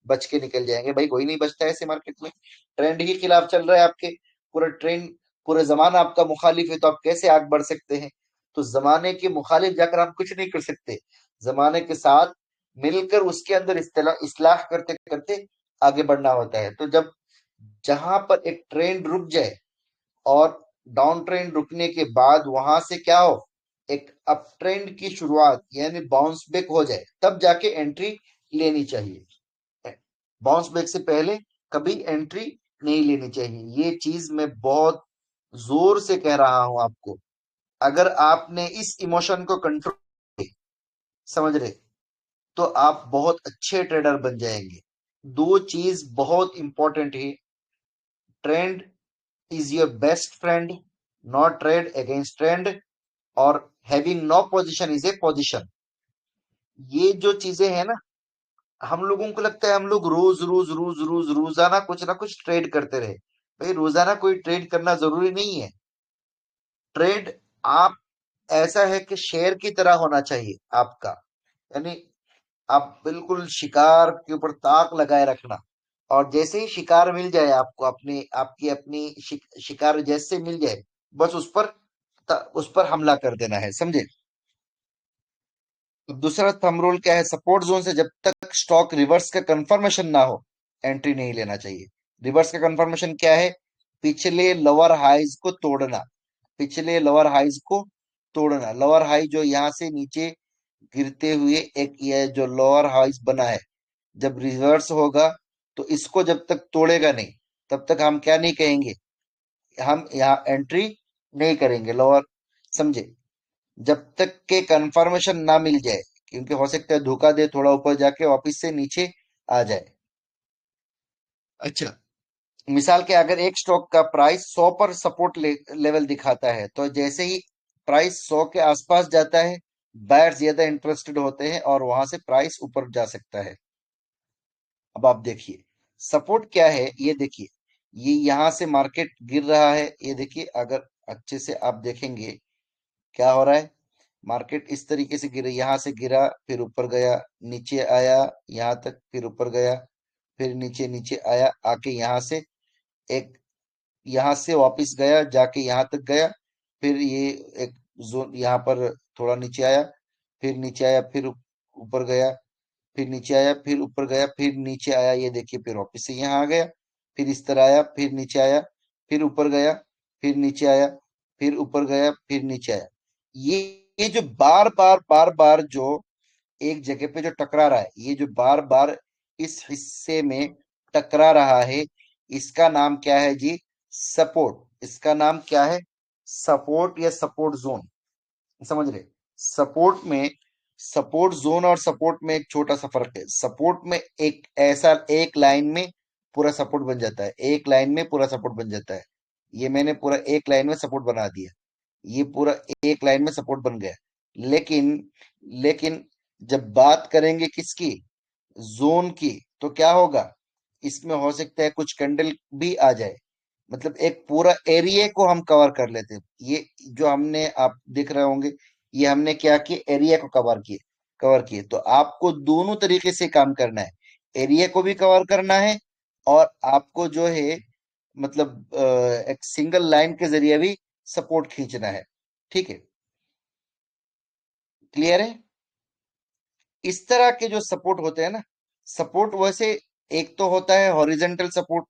Speaker 1: बच के निकल जाएंगे। भाई कोई नहीं बचता है ऐसे मार्केट में, ट्रेंड ही खिलाफ चल रहा है आपके, पूरा ट्रेंड, पूरा जमाना आपका मुखालिफ है, तो आप कैसे आगे बढ़ सकते हैं। तो जमाने के मुखालिफ जाकर हम कुछ नहीं कर सकते, जमाने के साथ मिलकर उसके अंदर इस्लाह करते करते आगे बढ़ना होता है। तो जब जहां पर एक ट्रेंड रुक जाए और डाउन ट्रेंड रुकने के बाद वहां से क्या हो, एक अप ट्रेंड की शुरुआत यानी बाउंस बैक हो जाए, तब जाके एंट्री लेनी चाहिए। बाउंस बैक से पहले कभी एंट्री नहीं लेनी चाहिए, ये चीज मैं बहुत जोर से कह रहा हूं आपको। अगर आपने इस इमोशन को कंट्रोल, समझ रहे, तो आप बहुत अच्छे ट्रेडर बन जाएंगे। दो चीज बहुत इंपॉर्टेंट है, trend is your best friend, not trade against trend, और having no position is a position. ये जो चीजें हैं ना, हम लोगों को लगता है हम लोग रोज रोज रोज रोज रोजाना कुछ ना कुछ ट्रेड करते रहे। भाई रोजाना कोई ट्रेड करना जरूरी नहीं है। ट्रेड आप ऐसा है कि शेर की तरह होना चाहिए आपका, यानी आप बिल्कुल शिकार के ऊपर ताक लगाए रखना, और जैसे ही शिकार मिल जाए आपको, अपने आपकी अपनी शिकार जैसे मिल जाए, बस उस पर हमला कर देना है, समझे। तो दूसरा थंब रूल क्या है, सपोर्ट जोन से जब तक स्टॉक रिवर्स का कंफर्मेशन ना हो एंट्री नहीं लेना चाहिए। रिवर्स का कंफर्मेशन क्या है, पिछले लोअर हाइज को तोड़ना, पिछले लोअर हाइज को तोड़ना। लोअर हाई जो यहाँ से नीचे गिरते हुए एक ये जो लोअर हाइज बना है, जब रिवर्स होगा तो इसको जब तक तोड़ेगा नहीं, तब तक हम क्या नहीं कहेंगे, हम यहाँ एंट्री नहीं करेंगे लोअर, समझे। जब तक के कंफर्मेशन ना मिल जाए, क्योंकि हो सकता है धोखा दे, थोड़ा ऊपर जाके वापस से नीचे आ जाए। अच्छा, मिसाल के अगर एक स्टॉक का प्राइस 100 पर सपोर्ट लेवल दिखाता है, तो जैसे ही प्राइस 100 के आसपास जाता है, बायर्स ज्यादा इंटरेस्टेड होते हैं और वहां से प्राइस ऊपर जा सकता है। अब आप देखिए सपोर्ट क्या है, ये देखिए, ये यहाँ से मार्केट गिर रहा है, ये देखिए, अगर अच्छे से आप देखेंगे क्या हो रहा है, मार्केट इस तरीके से गिरा, यहाँ से गिरा, फिर ऊपर गया, नीचे आया, यहाँ तक, फिर ऊपर गया, फिर नीचे नीचे आया, आके यहाँ से एक, यहाँ से वापस गया, जाके यहाँ तक गया, फिर ये एक जोन यहाँ पर थोड़ा नीचे आया, फिर नीचे आया, फिर ऊपर गया, फिर नीचे आया, फिर ऊपर गया, फिर नीचे आया, ये देखिए, फिर वापस से यहाँ आ गया, फिर इस तरह आया, फिर नीचे आया, फिर ऊपर गया, फिर नीचे आया, फिर ऊपर गया, फिर नीचे आया। ये ये जो बार बार जो एक जगह पे जो टकरा रहा है, ये जो बार बार इस हिस्से में टकरा रहा है, इसका नाम क्या है जी, सपोर्ट। इसका नाम क्या है, सपोर्ट या सपोर्ट जोन, समझ रहे। सपोर्ट में, सपोर्ट जोन और सपोर्ट में एक छोटा सा फर्क है। सपोर्ट में एक ऐसा एक लाइन में पूरा सपोर्ट बन जाता है, एक लाइन में पूरा सपोर्ट बन जाता है। ये मैंने पूरा एक लाइन में सपोर्ट बना दिया, ये पूरा एक लाइन में सपोर्ट बन गया। लेकिन लेकिन जब बात करेंगे किसकी, जोन की, तो क्या होगा, इसमें हो सकता है कुछ कैंडल भी आ जाए, मतलब एक पूरा एरिया को हम कवर कर लेते हैं। ये जो हमने आप देख रहे होंगे, ये हमने क्या किया, एरिया को कवर किए। तो आपको दोनों तरीके से काम करना है, एरिया को भी कवर करना है और आपको जो है मतलब एक सिंगल लाइन के जरिए भी सपोर्ट खींचना है। ठीक है, क्लियर है। इस तरह के जो सपोर्ट होते हैं ना, सपोर्ट वैसे एक तो होता है हॉरिजेंटल सपोर्ट,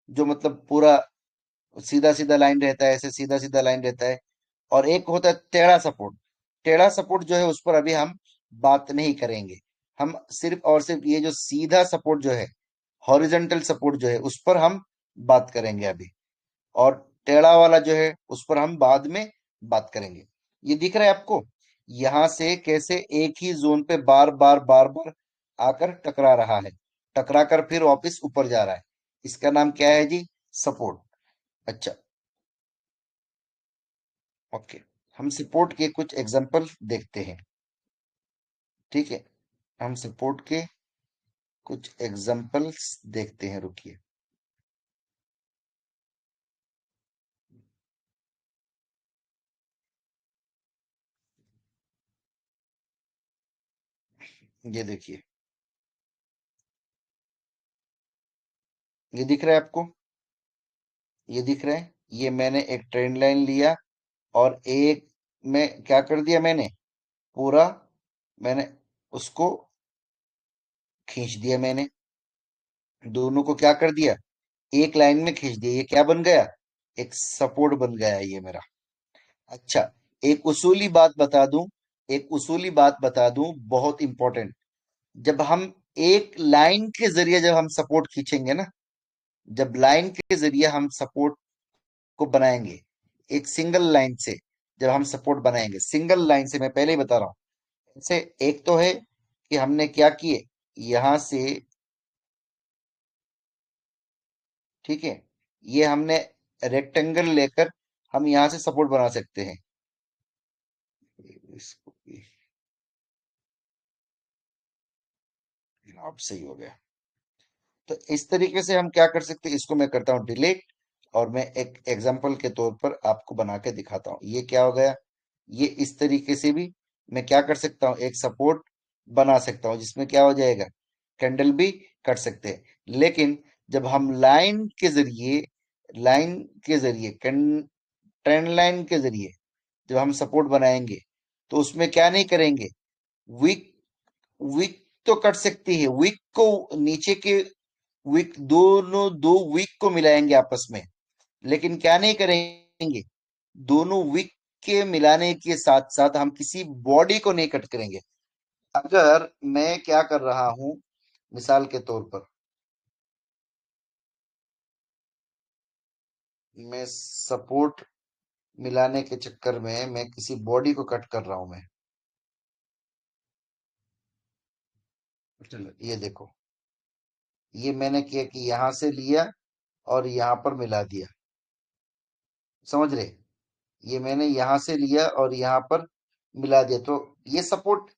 Speaker 1: जो मतलब पूरा सीधा सीधा लाइन रहता है, ऐसे सीधा सीधा लाइन रहता है। और एक होता है टेढ़ा सपोर्ट। टेढ़ा सपोर्ट जो है उस पर अभी हम बात नहीं करेंगे। हम सिर्फ और सिर्फ ये जो सीधा सपोर्ट जो है, हॉरिजेंटल सपोर्ट जो है, उस पर हम बात करेंगे अभी। और टेढ़ा वाला जो है उस पर हम बाद में बात करेंगे। ये दिख रहा है आपको, यहां से कैसे एक ही जोन पे बार बार बार बार आकर टकरा रहा है, टकरा कर फिर वापस ऊपर जा रहा है। इसका नाम क्या है जी, सपोर्ट। अच्छा, ओके, हम सपोर्ट के कुछ एग्जांपल देखते हैं। ठीक है, हम सपोर्ट के कुछ एग्जांपल्स देखते हैं, रुकिए। ये देखिए, ये दिख रहा है आपको, ये दिख रहा है, ये मैंने एक ट्रेंड लाइन लिया और एक में क्या कर दिया, मैंने पूरा, मैंने उसको खींच दिया, मैंने दोनों को क्या कर दिया, एक लाइन में खींच दिया। ये क्या बन गया, एक सपोर्ट बन गया ये मेरा। अच्छा, एक उसूली बात बता दूं, एक उसूली बात बता दूं, बहुत इंपॉर्टेंट। जब हम एक लाइन के जरिए जब हम सपोर्ट खींचेंगे ना, जब लाइन के जरिए हम सपोर्ट को बनाएंगे, एक सिंगल लाइन से जब हम सपोर्ट बनाएंगे, सिंगल लाइन से, मैं पहले ही बता रहा हूं। जैसे एक तो है कि हमने क्या किए, यहां से, ठीक है, ये हमने रेक्टेंगल लेकर हम यहां से सपोर्ट बना सकते हैं। इसको भी, अब सही हो गया। तो इस तरीके से हम क्या कर सकते हैं, इसको मैं करता हूँ डिलीट, और मैं एक एग्जांपल के तौर पर आपको बना के दिखाता हूँ। ये क्या हो गया, ये इस तरीके से भी मैं क्या कर सकता हूँ, एक सपोर्ट बना सकता हूँ, जिसमें क्या हो जाएगा, कैंडल भी कट सकते हैं। लेकिन जब हम लाइन के जरिए ट्रेंड लाइन के जरिए जब हम सपोर्ट बनाएंगे, तो उसमें क्या नहीं करेंगे, वीक वीक तो कट सकती है, वीक को, नीचे के वीक, दोनों दो वीक को मिलाएंगे आपस में। लेकिन क्या नहीं करेंगे, दोनों वीक के मिलाने के साथ साथ हम किसी बॉडी को नहीं कट करेंगे। अगर मैं क्या कर रहा हूं, मिसाल के तौर पर, मैं सपोर्ट मिलाने के चक्कर में मैं किसी बॉडी को कट कर रहा हूं मैं। चलो ये देखो, ये मैंने किया कि यहां से लिया और यहां पर मिला दिया, समझ रहे, ये मैंने यहां से लिया और यहां पर मिला दिया। तो ये सपोर्ट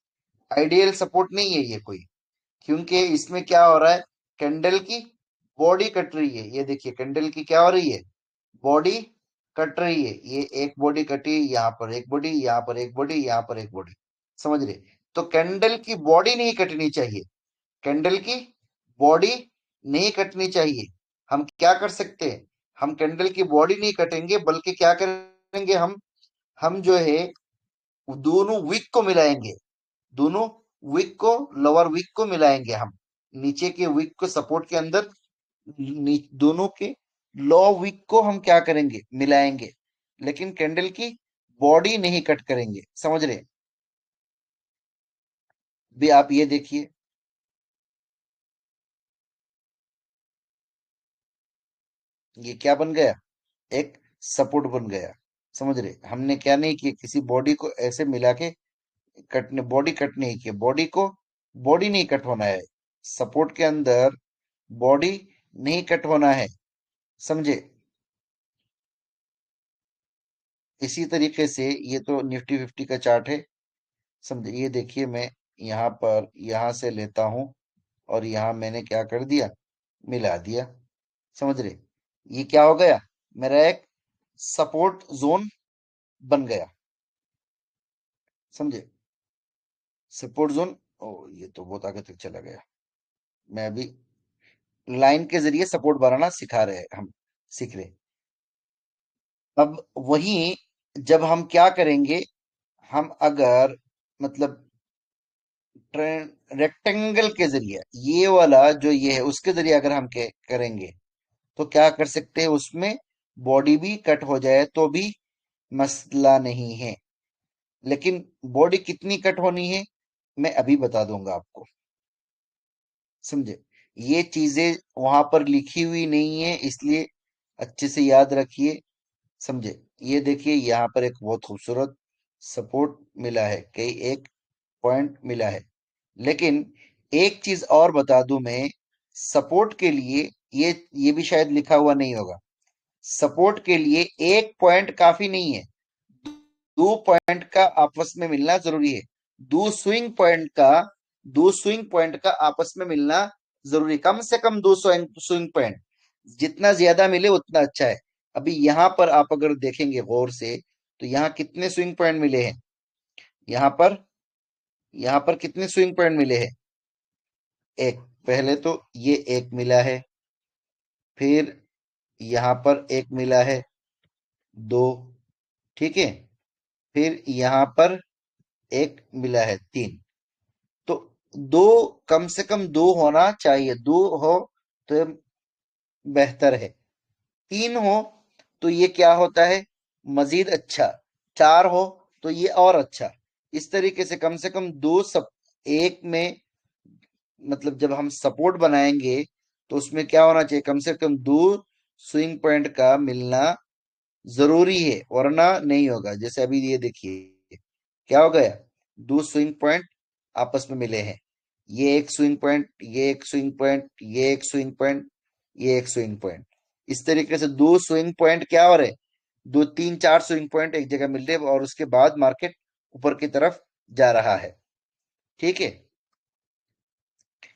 Speaker 1: आइडियल सपोर्ट नहीं है ये कोई, क्योंकि इसमें क्या हो रहा है, कैंडल की बॉडी कट रही है। ये देखिए, कैंडल की क्या हो रही है, बॉडी कट रही है। ये एक बॉडी कटी, यहाँ पर एक बॉडी, यहाँ पर एक बॉडी, यहाँ पर एक बॉडी, समझ रहे। तो कैंडल की बॉडी नहीं कटनी चाहिए, कैंडल की बॉडी नहीं कटनी चाहिए। हम क्या कर सकते हैं, हम कैंडल की बॉडी नहीं कटेंगे, बल्कि क्या करेंगे, हम जो है दोनों विक को मिलाएंगे, दोनों विक को, लोअर विक को मिलाएंगे हम, नीचे के विक को सपोर्ट के अंदर, दोनों के लो विक को हम क्या करेंगे, मिलाएंगे। लेकिन कैंडल की बॉडी नहीं कट करेंगे, समझ रहे। भी आप ये देखिए, ये क्या बन गया, एक सपोर्ट बन गया, समझ रहे। हमने क्या नहीं किया, किसी बॉडी को ऐसे मिला के कटने, बॉडी कट नहीं की, बॉडी को, बॉडी नहीं कट होना है, सपोर्ट के अंदर बॉडी नहीं कट होना है, समझे। इसी तरीके से ये तो निफ्टी फिफ्टी का चार्ट है, समझे। ये देखिए, मैं यहाँ पर यहाँ से लेता हूँ और यहाँ मैंने क्या कर दिया, मिला दिया, समझ रहे। ये क्या हो गया, मेरा एक सपोर्ट जोन बन गया। समझे? Support zone. ओ, ये तो बहुत आगे तक चला गया। मैं अभी लाइन के जरिए सपोर्ट बनाना सिखा रहे हैं हम, सीख रहे। अब वही, जब हम क्या करेंगे, हम अगर मतलब रेक्टेंगल के जरिए, ये वाला जो ये है उसके जरिए अगर हम करेंगे, तो क्या कर सकते हैं उसमें, बॉडी भी कट हो जाए तो भी मसला नहीं है। लेकिन बॉडी कितनी कट होनी है, मैं अभी बता दूंगा आपको। समझे? ये चीजें वहां पर लिखी हुई नहीं है, इसलिए अच्छे से याद रखिए। समझे? ये देखिए, यहाँ पर एक बहुत खूबसूरत सपोर्ट मिला है, कई एक पॉइंट मिला है। लेकिन एक चीज और बता दूं मैं, सपोर्ट के लिए, ये भी शायद लिखा हुआ नहीं होगा, सपोर्ट के लिए एक पॉइंट काफी नहीं है, दो पॉइंट का आपस में मिलना जरूरी है। दो स्विंग पॉइंट का, दो स्विंग पॉइंट का आपस में मिलना जरूरी, कम से कम दो स्विंग स्विंग पॉइंट, जितना ज्यादा मिले उतना अच्छा है। अभी यहाँ पर आप अगर देखेंगे गौर से, तो यहाँ कितने स्विंग पॉइंट मिले हैं, यहाँ पर, यहाँ पर कितने स्विंग पॉइंट मिले हैं, एक। पहले तो ये एक मिला है, फिर यहाँ पर एक मिला है, दो, ठीक है, फिर यहाँ पर एक मिला है, तीन। तो दो, कम से कम दो होना चाहिए, दो हो तो ये बेहतर है, तीन हो तो ये क्या होता है, मजीद अच्छा, चार हो तो ये और अच्छा। इस तरीके से कम दो सब एक में, मतलब जब हम सपोर्ट बनाएंगे तो उसमें क्या होना चाहिए, कम से कम दो स्विंग पॉइंट का मिलना जरूरी है, वरना नहीं होगा। जैसे अभी ये देखिए, क्या हो गया, दो स्विंग पॉइंट आपस में मिले हैं, ये एक स्विंग पॉइंट, ये एक स्विंग पॉइंट, ये एक स्विंग पॉइंट, ये एक स्विंग पॉइंट। इस तरीके से दो स्विंग पॉइंट क्या हो रहे, दो तीन चार स्विंग पॉइंट एक जगह मिल रहे हैं, और उसके बाद मार्केट ऊपर की तरफ जा रहा है। ठीक है?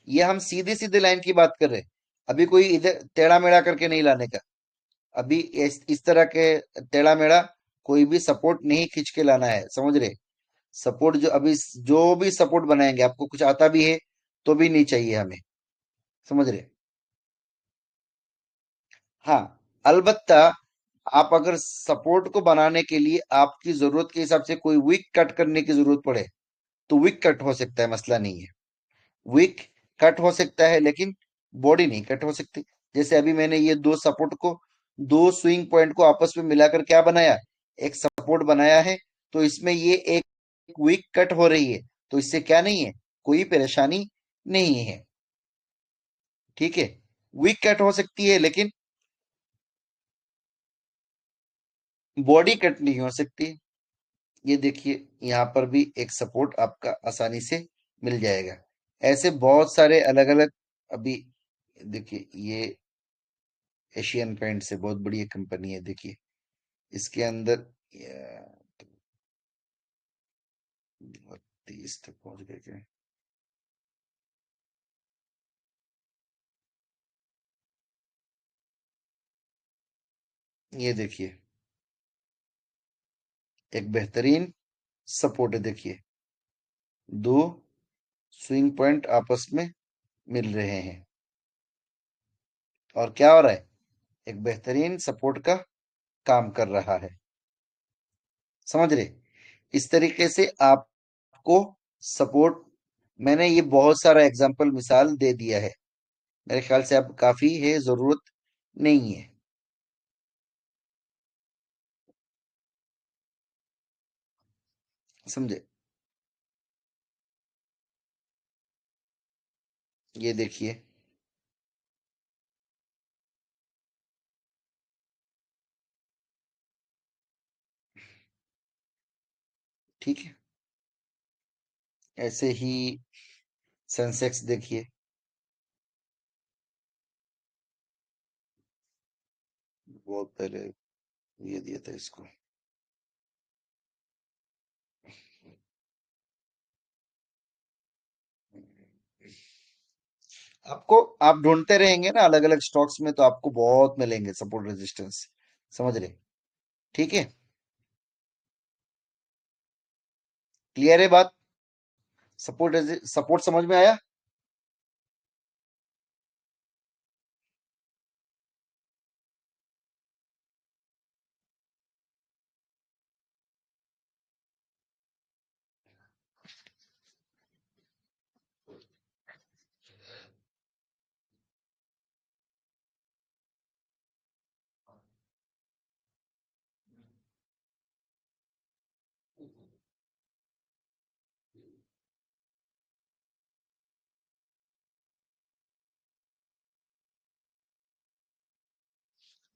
Speaker 1: ये हम सीधे सीधे लाइन की बात कर रहे हैं, अभी कोई इधर टेढ़ा मेढ़ा करके नहीं लाने का। अभी इस तरह के टेढ़ा मेढ़ा कोई भी सपोर्ट नहीं खींच के लाना है, समझ रहे? सपोर्ट जो अभी, जो भी सपोर्ट बनाएंगे, आपको कुछ आता भी है तो भी नहीं चाहिए हमें, समझ रहे? हाँ, अलबत्ता आप अगर सपोर्ट को बनाने के लिए आपकी जरूरत के हिसाब से कोई विक कट करने की जरूरत पड़े, तो विक कट हो सकता है, मसला नहीं है। विक कट हो सकता है, लेकिन बॉडी नहीं कट हो सकती। जैसे अभी मैंने ये दो सपोर्ट को, दो स्विंग पॉइंट को आपस में मिलाकर क्या बनाया, एक सपोर्ट बनाया है। तो इसमें ये एक विक कट हो रही है, तो इससे क्या नहीं है, कोई परेशानी नहीं है। ठीक है? विक कट हो सकती है, लेकिन बॉडी कट नहीं हो सकती। ये देखिए, यहाँ पर भी एक सपोर्ट आपका आसानी से मिल जाएगा। ऐसे बहुत सारे अलग अलग, अभी देखिए, ये एशियन पेंट से बहुत बड़ी कंपनी है, देखिए इसके अंदर 30 तक पहुंच गए क्या? ये देखिए, एक बेहतरीन सपोर्ट है, देखिए दो स्विंग पॉइंट आपस में मिल रहे हैं, और क्या हो रहा है, एक बेहतरीन सपोर्ट का काम कर रहा है। समझ रहे? इस तरीके से आपको सपोर्ट, मैंने ये बहुत सारा एग्जांपल मिसाल दे दिया है, मेरे ख्याल से अब काफी है, जरूरत नहीं है। समझे? ये देखिए, ठीक है, ऐसे ही सेंसेक्स देखिए, बहुत पहले ये दिया था इसको। आपको, आप ढूंढते रहेंगे ना अलग अलग स्टॉक्स में, तो आपको बहुत मिलेंगे सपोर्ट रेजिस्टेंस। समझ रहे? ठीक है, क्लियर है बात? सपोर्ट, सपोर्ट समझ में आया?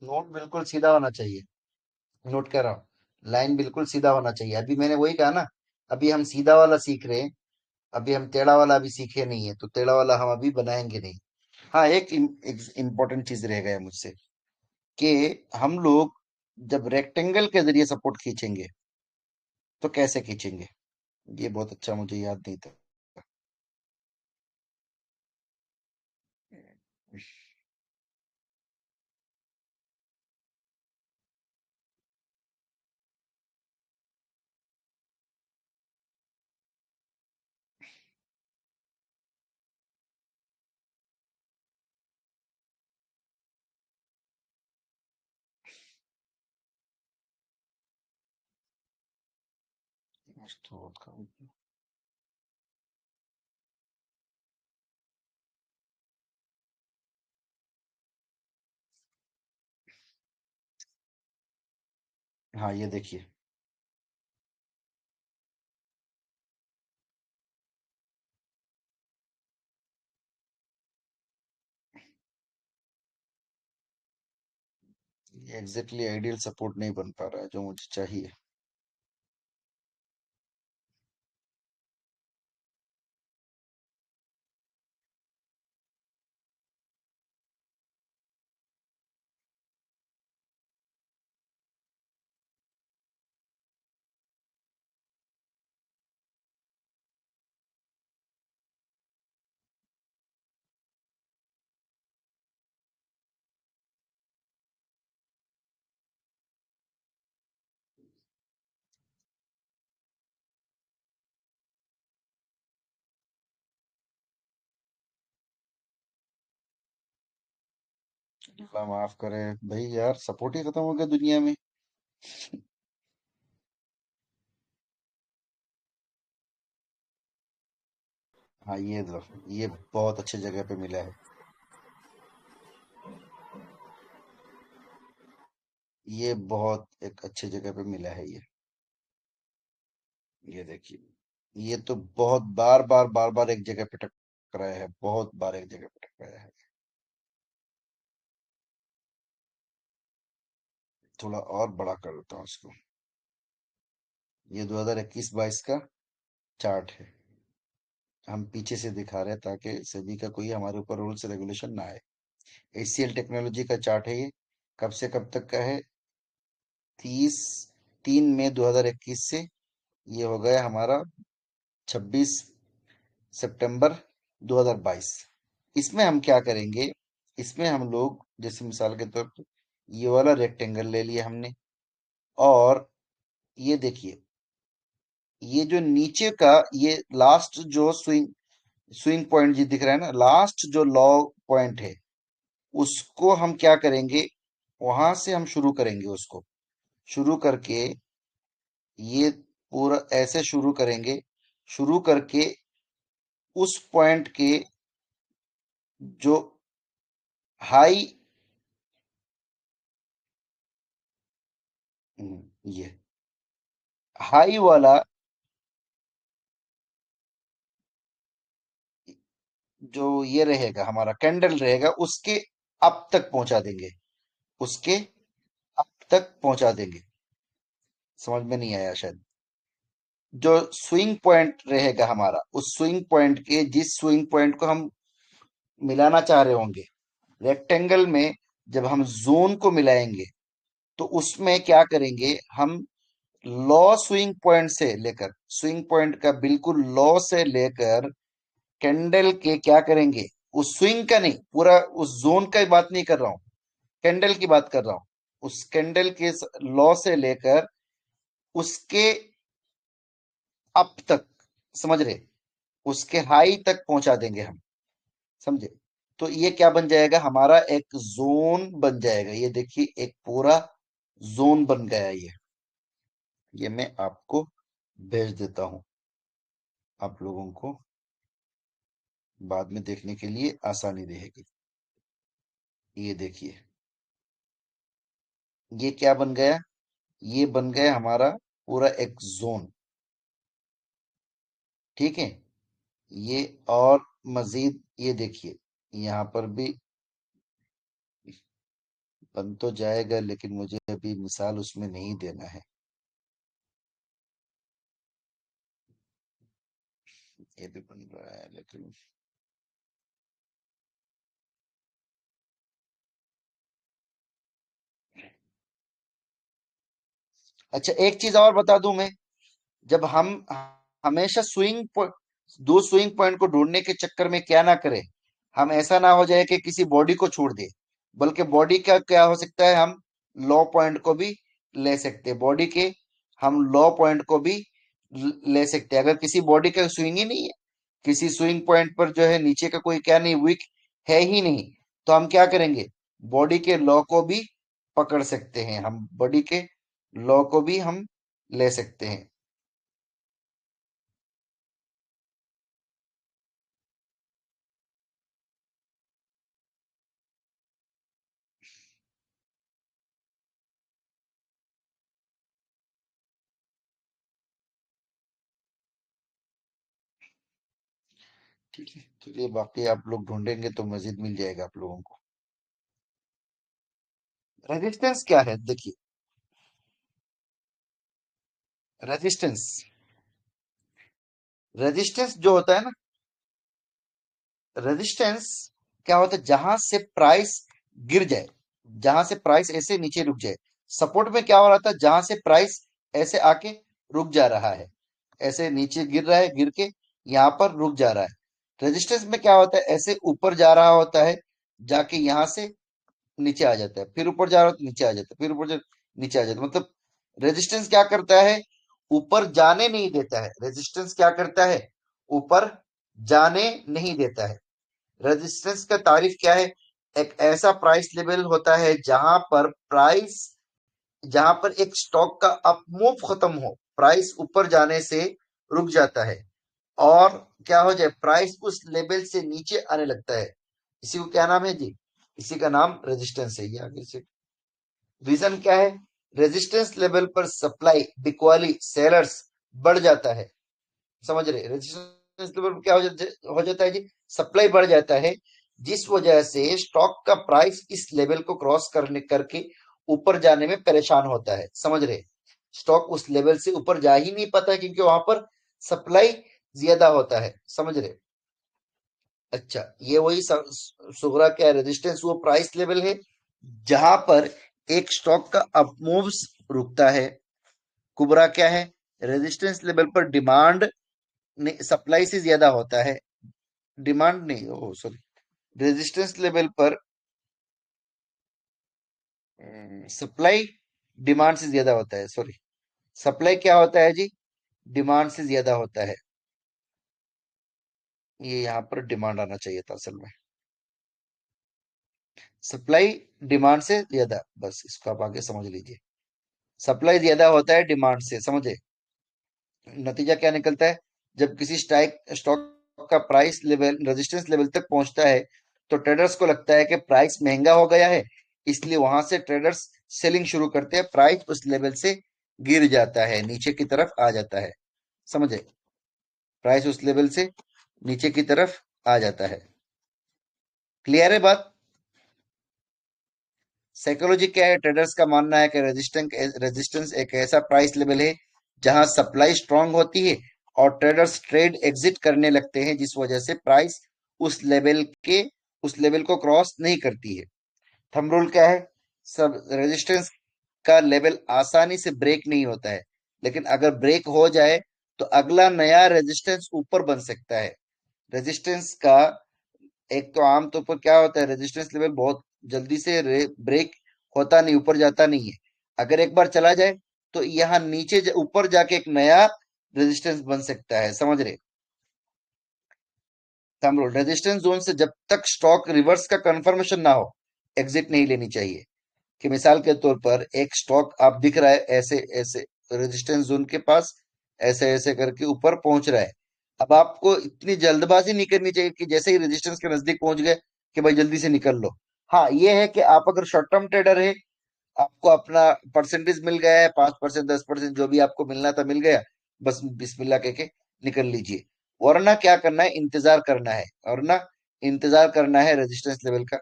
Speaker 1: नोट बिल्कुल सीधा होना चाहिए। नोट कर रहा हूँ, लाइन बिल्कुल सीधा होना चाहिए। अभी मैंने वही कहा ना, अभी हम सीधा वाला सीख रहे हैं। अभी हम टेढ़ा वाला अभी सीखे नहीं है, तो टेढ़ा वाला हम अभी बनाएंगे नहीं। हाँ, एक इम्पोर्टेंट चीज रह गया मुझसे, कि हम लोग जब रेक्टेंगल के जरिए सपोर्ट खींचेंगे तो कैसे खींचेंगे, ये बहुत अच्छा मुझे याद नहीं था। हाँ, ये देखिए, ये एग्जैक्टली आइडियल सपोर्ट नहीं बन पा रहा है जो मुझे चाहिए। अल्लाह माफ करे भाई, यार सपोर्ट ही खत्म हो गया दुनिया में। हाँ, ये लो, ये बहुत अच्छे जगह पे मिला है। ये बहुत एक अच्छे जगह पे मिला है ये देखिए, ये तो बहुत बार बार बार बार एक जगह पे टकराया है, बहुत बार एक जगह पे टकराया है। थोड़ा और बड़ा कर देता हूँ इसको। ये 2021-22 का चार्ट है। हम पीछे से दिखा रहे हैं ताकि सभी का कोई हमारे ऊपर रूल्स रेगुलेशन ना आए। एचसीएल टेक्नोलॉजी का चार्ट है ये। कब से कब तक का है? 3 मई 2021 से ये हो गया हमारा 26 सितंबर 2022। इसमें हम क्या करेंगे? इसमें हम लोग जैसे मिसाल के तौर पर ये वाला रेक्टेंगल ले लिया हमने, और ये देखिए, ये जो नीचे का ये लास्ट जो स्विंग स्विंग पॉइंट जी दिख रहा है ना, लास्ट जो लॉ पॉइंट है, उसको हम क्या करेंगे? वहां से हम शुरू करेंगे उसको, शुरू करके ये पूरा ऐसे शुरू करेंगे, शुरू करके उस पॉइंट के जो हाई, ये हाई वाला जो ये रहेगा, हमारा कैंडल रहेगा, उसके अब तक पहुंचा देंगे, उसके अब तक पहुंचा देंगे। समझ में नहीं आया शायद। जो स्विंग पॉइंट रहेगा हमारा, उस स्विंग पॉइंट के जिस स्विंग पॉइंट को हम मिलाना चाह रहे होंगे रेक्टेंगल में, जब हम जोन को मिलाएंगे तो उसमें क्या करेंगे हम? लॉ स्विंग पॉइंट से लेकर, स्विंग पॉइंट का बिल्कुल लॉ से लेकर कैंडल के क्या करेंगे? उस स्विंग का नहीं, पूरा उस जोन का बात नहीं कर रहा हूं, कैंडल की बात कर रहा हूं। उस कैंडल के लॉ से लेकर उसके अप तक, समझ रहे, उसके हाई तक पहुंचा देंगे हम, समझे। तो ये क्या बन जाएगा, हमारा एक जोन बन जाएगा। ये देखिए एक पूरा जोन बन गया ये मैं आपको भेज देता हूं, आप लोगों को बाद में देखने के लिए आसानी रहेगी। ये देखिए, ये क्या बन गया, ये बन गया हमारा पूरा एक जोन। ठीक है, ये और मजीद ये देखिए, यहाँ पर भी बन तो जाएगा, लेकिन मुझे अभी मिसाल उसमें नहीं देना है। ये भी बन रहा है लेकिन अच्छा, एक चीज और बता दूं मैं। जब हम हमेशा दो स्विंग पॉइंट को ढूंढने के चक्कर में क्या ना करें, हम ऐसा ना हो जाए कि किसी बॉडी को छोड़ दे, बल्कि बॉडी का क्या हो सकता है, हम लो पॉइंट को भी ले सकते हैं, बॉडी के हम लो पॉइंट को भी ले सकते हैं। अगर किसी बॉडी का स्विंग ही नहीं है, किसी स्विंग पॉइंट पर जो है नीचे का कोई क्या नहीं, वीक है ही नहीं, तो हम क्या करेंगे, बॉडी के लॉ को भी पकड़ सकते हैं, हम बॉडी के लॉ को भी हम ले सकते हैं। ठीक है, चलिए बाकी आप लोग ढूंढेंगे तो मजीद मिल जाएगा आप लोगों को। रेजिस्टेंस क्या है, देखिए, रेजिस्टेंस रेजिस्टेंस जो होता है ना, रेजिस्टेंस क्या होता है, जहां से प्राइस गिर जाए, जहां से प्राइस ऐसे नीचे रुक जाए। सपोर्ट में क्या हो रहा था, जहां से प्राइस ऐसे आके रुक जा रहा है, ऐसे नीचे गिर रहा है, गिर के यहाँ पर रुक जा रहा है। रेजिस्टेंस में क्या होता है, ऐसे ऊपर जा रहा होता है, जाके यहाँ से नीचे आ जाता है, फिर ऊपर जा रहा है तो नीचे आ जाता है, फिर नीचे आ जाता है। मतलब रेजिस्टेंस क्या करता है, ऊपर जाने नहीं देता है। रेजिस्टेंस क्या करता है, ऊपर जाने नहीं देता है। रेजिस्टेंस का तारीफ क्या है, एक ऐसा प्राइस लेवल होता है जहां पर एक स्टॉक का अपमूव खत्म हो, प्राइस ऊपर जाने से रुक जाता है, और क्या हो जाए, प्राइस उस लेवल से नीचे आने लगता है। इसी को क्या नाम है जी, इसी का नाम रेजिस्टेंस है। ये आगे से रीजन क्या है, रेजिस्टेंस लेवल पर सप्लाई बिकवाली सेलर्स बढ़ जाता है, समझ रहे, रेजिस्टेंस लेवल पर क्या हो जाता है जी, सप्लाई बढ़ जाता है, जिस वजह से स्टॉक का प्राइस इस लेवल को क्रॉस करने करके ऊपर जाने में परेशान होता है, समझ रहे। स्टॉक उस लेवल से ऊपर जा ही नहीं पाता है, क्योंकि वहां पर सप्लाई ज्यादा होता है, समझ रहे। अच्छा, ये वही सुगरा क्या है, रेजिस्टेंस वो प्राइस लेवल है जहां पर एक स्टॉक का अपमूव्स रुकता है। कुबरा क्या है, रेजिस्टेंस लेवल पर डिमांड सप्लाई से ज्यादा होता है, डिमांड नहीं, ओ सॉरी, रेजिस्टेंस लेवल पर सप्लाई डिमांड से ज्यादा होता है, सॉरी, सप्लाई क्या होता है जी, डिमांड से ज्यादा होता है। ये यहाँ पर डिमांड आना चाहिए था असल में, सप्लाई डिमांड से ज्यादा, बस इसको आप आगे समझ लीजिए। सप्लाई ज्यादा होता है डिमांड से, समझे। नतीजा क्या निकलता है, जब किसी स्टॉक का प्राइस लेवल रेजिस्टेंस लेवल तक पहुंचता है, तो ट्रेडर्स को लगता है कि प्राइस महंगा हो गया है, इसलिए वहां से ट्रेडर्स सेलिंग शुरू करते हैं, प्राइस उस लेवल से गिर जाता है, नीचे की तरफ आ जाता है, समझे, प्राइस उस लेवल से नीचे की तरफ आ जाता है। क्लियर है बात। साइकोलॉजी क्या है, ट्रेडर्स का मानना है कि रेजिस्टेंस एक ऐसा प्राइस लेवल है जहां सप्लाई स्ट्रांग होती है और ट्रेडर्स ट्रेड एग्जिट करने लगते हैं, जिस वजह से प्राइस उस लेवल के उस लेवल को क्रॉस नहीं करती है। थंब रूल क्या है, सब रेजिस्टेंस का लेवल आसानी से ब्रेक नहीं होता है, लेकिन अगर ब्रेक हो जाए तो अगला नया रेजिस्टेंस ऊपर बन सकता है। रेजिस्टेंस का एक तो आमतौर पर क्या होता है, रेजिस्टेंस लेवल बहुत जल्दी से ब्रेक होता नहीं, ऊपर जाता नहीं है। अगर एक बार चला जाए तो यहाँ नीचे ऊपर जाके एक नया रेजिस्टेंस बन सकता है, समझ रहे? थंब रूल, रेजिस्टेंस जोन से जब तक स्टॉक रिवर्स का कंफर्मेशन ना हो, एग्जिट नहीं लेनी चाहिए। कि मिसाल के तौर पर एक स्टॉक आप दिख रहा है ऐसे ऐसे रेजिस्टेंस जोन के पास, ऐसे ऐसे करके ऊपर पहुंच रहा है। अब आपको इतनी जल्दबाजी नहीं करनी चाहिए कि जैसे ही रेजिस्टेंस के नजदीक पहुंच गए कि भाई जल्दी से निकल लो। हाँ, ये है कि आप अगर शॉर्ट टर्म ट्रेडर है, आपको अपना परसेंटेज मिल गया है, 5%, 10%, जो भी आपको मिलना था मिल गया, बस बिस्मिल्लाह कह के निकल लीजिए। वरना क्या करना है, इंतजार करना है। और ना, इंतजार करना है रेजिस्टेंस लेवल का।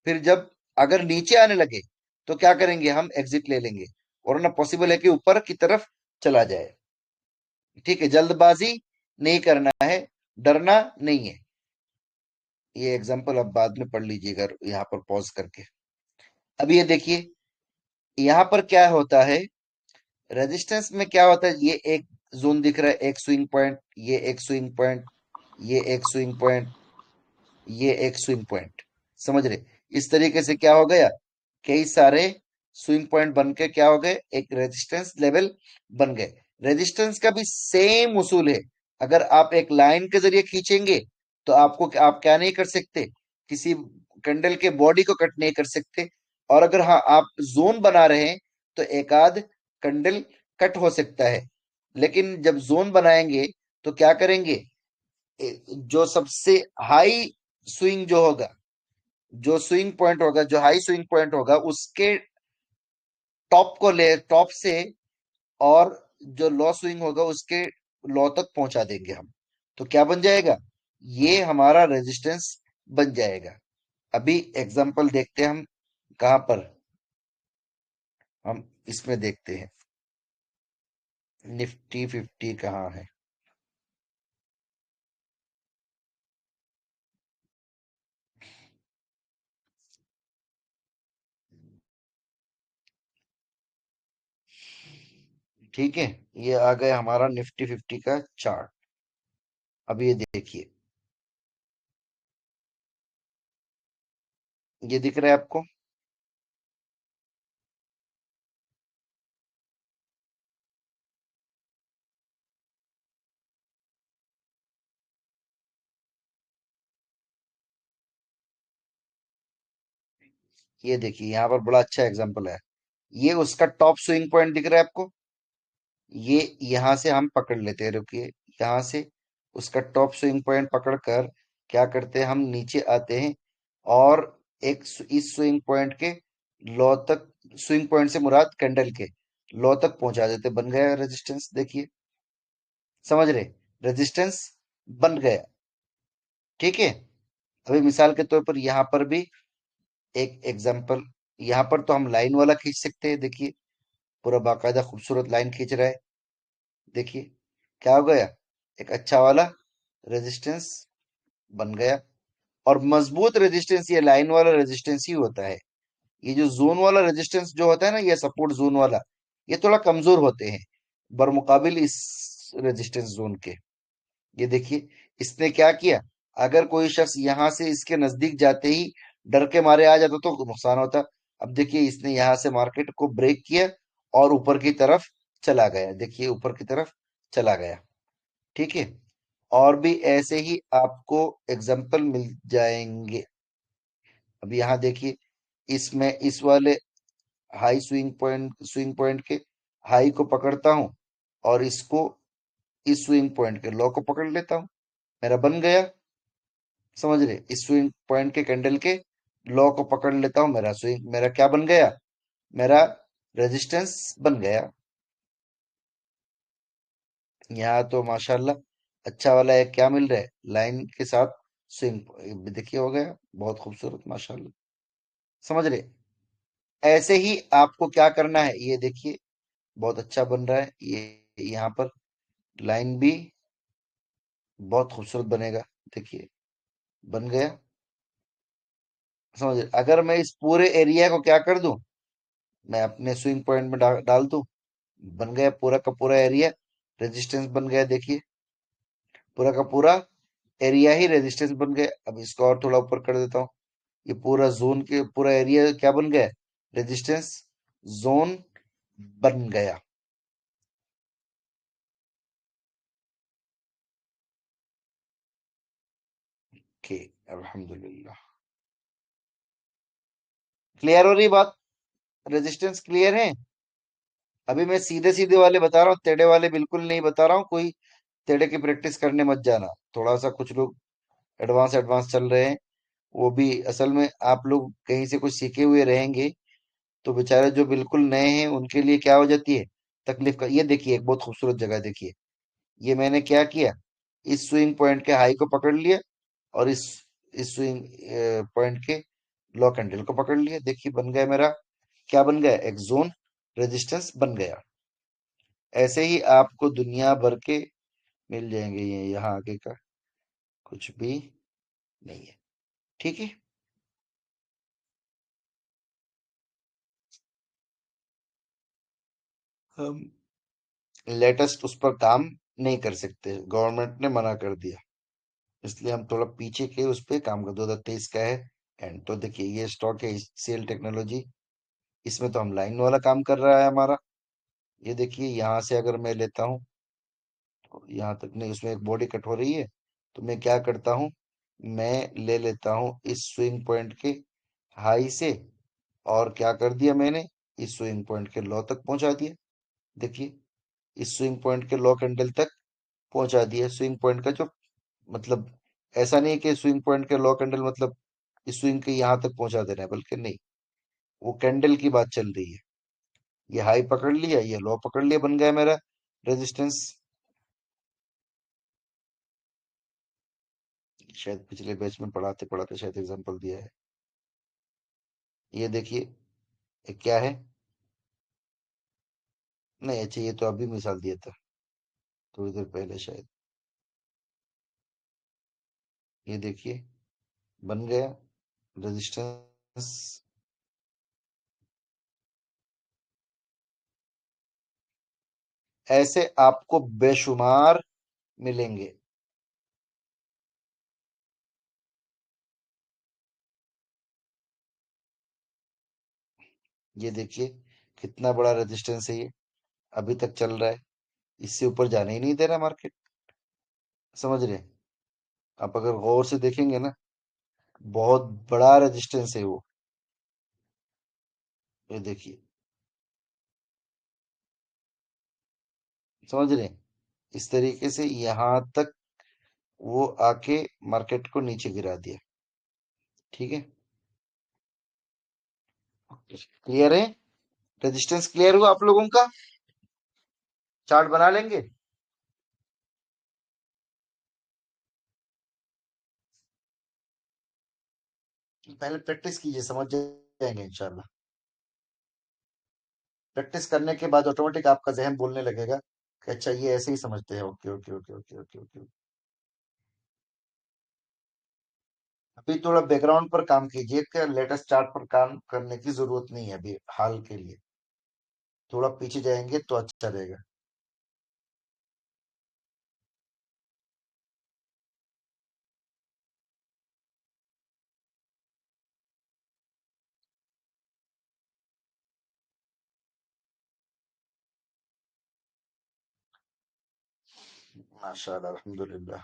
Speaker 1: फिर जब अगर नीचे आने लगे तो क्या करेंगे, हम एग्जिट ले लेंगे। वरना पॉसिबल है कि ऊपर की तरफ चला जाए। ठीक है, जल्दबाजी नहीं करना है, डरना नहीं है। ये एग्जांपल आप बाद में पढ़ लीजिएगा यहाँ पर पॉज करके। अब ये देखिए, यहाँ पर क्या होता है, रेजिस्टेंस में क्या होता है, ये एक जोन दिख रहा है, एक स्विंग पॉइंट, ये एक स्विंग पॉइंट, ये एक स्विंग पॉइंट, ये एक स्विंग पॉइंट। समझ रहे? इस तरीके से क्या हो गया, कई सारे स्विंग पॉइंट बन के क्या हो गए, एक रेजिस्टेंस लेवल बन गए। रेजिस्टेंस का भी सेम उसूल है। अगर आप एक लाइन के जरिए खींचेंगे तो आपको आप क्या नहीं कर सकते, किसी कैंडल के बॉडी को कट नहीं कर सकते। और अगर हाँ आप जोन बना रहे हैं तो एक आध कैंडल कट हो सकता है। लेकिन जब जोन बनाएंगे तो क्या करेंगे, जो सबसे हाई स्विंग जो होगा, जो स्विंग पॉइंट होगा, जो हाई स्विंग पॉइंट होगा, उसके टॉप को ले, टॉप से, और जो लो स्विंग होगा उसके लो तक पहुंचा देंगे हम। तो क्या बन जाएगा, ये हमारा रेजिस्टेंस बन जाएगा। अभी एग्जांपल देखते हैं हम, कहां पर, हम इसमें देखते हैं निफ्टी 50 कहाँ है। ठीक है, ये आ गया हमारा निफ्टी 50 का चार्ट। अब ये देखिए, ये दिख रहा है आपको? ये देखिए, यहाँ पर बड़ा अच्छा एग्जांपल है। ये उसका टॉप स्विंग पॉइंट दिख रहा है आपको? ये यहाँ से हम पकड़ लेते हैं, रुकिए। यहाँ से उसका टॉप स्विंग पॉइंट पकड़कर क्या करते हैं, हम नीचे आते हैं और इस स्विंग पॉइंट के लो तक, स्विंग पॉइंट से मुराद कैंडल के लो तक पहुंचा देते, बन गया रेजिस्टेंस। देखिए, समझ रहे? रेजिस्टेंस बन गया। ठीक है। अभी मिसाल के तौर पर यहाँ पर भी एक एग्जांपल, यहाँ पर तो हम लाइन वाला खींच सकते हैं। देखिए, पूरा बाकायदा खूबसूरत लाइन खींच रहा है। देखिए क्या हो गया, एक अच्छा वाला रेजिस्टेंस बन गया। और मजबूत रेजिस्टेंस ये लाइन वाला रेजिस्टेंस ही होता है। ये जो जोन वाला रेजिस्टेंस जो होता है ना, ये सपोर्ट जोन वाला, ये थोड़ा कमजोर होते हैं बरमुकाबिल इस रेजिस्टेंस जोन के। ये देखिए, इसने क्या किया, अगर कोई शख्स यहां से इसके नजदीक जाते ही डर के मारे आ जाता तो नुकसान होता। अब देखिए, इसने यहां से मार्केट को ब्रेक किया और ऊपर की तरफ चला गया। देखिए, ऊपर की तरफ चला गया। ठीक है। और भी ऐसे ही आपको एग्जाम्पल मिल जाएंगे। अब यहाँ देखिए, इसमें इस वाले हाई स्विंग पॉइंट के हाई को पकड़ता हूं और इसको इस स्विंग पॉइंट के लो को पकड़ लेता हूं, मेरा बन गया। समझ रहे? इस स्विंग पॉइंट के कैंडल के लो को पकड़ लेता हूं, मेरा स्विंग, मेरा क्या बन गया, मेरा रेजिस्टेंस बन गया। यहाँ तो माशाल्लाह अच्छा वाला है, क्या मिल रहा है, लाइन के साथ स्विंग। देखिए, हो गया बहुत खूबसूरत माशाल्लाह। समझ रहे? ऐसे ही आपको क्या करना है, ये देखिए बहुत अच्छा बन रहा है। ये यहाँ पर लाइन भी बहुत खूबसूरत बनेगा। देखिए, बन गया। समझ रहे? अगर मैं इस पूरे एरिया को क्या कर दूं, मैं अपने स्विंग पॉइंट में डाल दूं, बन गया पूरा का पूरा एरिया, रेजिस्टेंस बन गया। देखिए, पूरा का पूरा एरिया ही रेजिस्टेंस बन गया। अब इसको और थोड़ा ऊपर कर देता हूँ, ये पूरा जोन के पूरा एरिया क्या बन गया, रेजिस्टेंस जोन बन गया। के अल्हम्दुलिल्लाह। क्लियर हो रही बात? रेजिस्टेंस क्लियर है? अभी मैं सीधे सीधे वाले बता रहा हूँ, टेढ़े वाले बिल्कुल नहीं बता रहा हूँ। कोई टेढ़े की प्रैक्टिस करने मत जाना। थोड़ा सा कुछ लोग एडवांस एडवांस चल रहे हैं, वो भी असल में आप लोग कहीं से कुछ सीखे हुए रहेंगे तो बेचारे जो बिल्कुल नए हैं उनके लिए क्या हो जाती है तकलीफ का। ये देखिए एक बहुत खूबसूरत जगह देखिए। ये मैंने क्या किया, इस स्विंग पॉइंट के हाई को पकड़ लिया और इस स्विंग पॉइंट के लो कैंडल को पकड़ लिया। देखिए बन गया मेरा, क्या बन गया, एक जोन रेजिस्टेंस बन गया। ऐसे ही आपको दुनिया भर के मिल जाएंगे, ये यहाँ आगे का कुछ भी नहीं है। ठीक है। हम लेटेस्ट उस पर काम नहीं कर सकते, गवर्नमेंट ने मना कर दिया। इसलिए हम थोड़ा पीछे के उस पे काम कर, 2023 का है एंड। तो देखिए ये स्टॉक है सेल टेक्नोलॉजी, इसमें तो हम लाइन वाला काम कर रहा है हमारा। ये देखिए यहाँ से अगर मैं लेता हूँ यहाँ तक नहीं, उसमें एक बॉडी कट हो रही है, तो मैं क्या करता हूँ, मैं ले लेता हूँ इस स्विंग पॉइंट के हाई से, और क्या कर दिया मैंने, इस स्विंग पॉइंट के लो तक पहुंचा दिया। देखिए इस स्विंग पॉइंट के लो कैंडल तक पहुंचा दिया। स्विंग पॉइंट का जो मतलब, ऐसा नहीं कि स्विंग पॉइंट के लो कैंडल मतलब इस स्विंग के यहाँ तक पहुंचा देना है, बल्कि नहीं, वो कैंडल की बात चल रही है। ये हाई पकड़ लिया, ये लो पकड़ लिया, बन गया मेरा रेजिस्टेंस। शायद पिछले बैच में पढ़ाते पढ़ाते शायद एग्जांपल दिया है। ये देखिए, ये क्या है, नहीं अच्छा ये तो अभी मिसाल दिया था थोड़ी देर पहले शायद। ये देखिए बन गया रेजिस्टेंस। ऐसे आपको बेशुमार मिलेंगे। ये देखिए कितना बड़ा रेजिस्टेंस है ये, अभी तक चल रहा है, इससे ऊपर जाने ही नहीं दे रहा मार्केट। समझ रहे हैं? आप अगर गौर से देखेंगे ना, बहुत बड़ा रेजिस्टेंस है वो। ये देखिए, समझ रहे हैं? इस तरीके से यहाँ तक वो आके मार्केट को नीचे गिरा दिया। ठीक है, क्लियर है? रेजिस्टेंस क्लियर हुआ आप लोगों का? चार्ट बना लेंगे? पहले प्रैक्टिस कीजिए, समझ जाएंगे इंशाल्लाह। प्रैक्टिस करने के बाद ऑटोमेटिक आपका जहन बोलने लगेगा कि अच्छा ये ऐसे ही समझते हैं। Okay okay okay okay okay okay. अभी थोड़ा बैकग्राउंड पर काम कीजिए, कि लेटेस्ट चार्ट पर काम करने की जरूरत नहीं है अभी हाल के लिए। थोड़ा पीछे जाएंगे तो अच्छा रहेगा। माशाल्लाह अल्हम्दुलिल्लाह।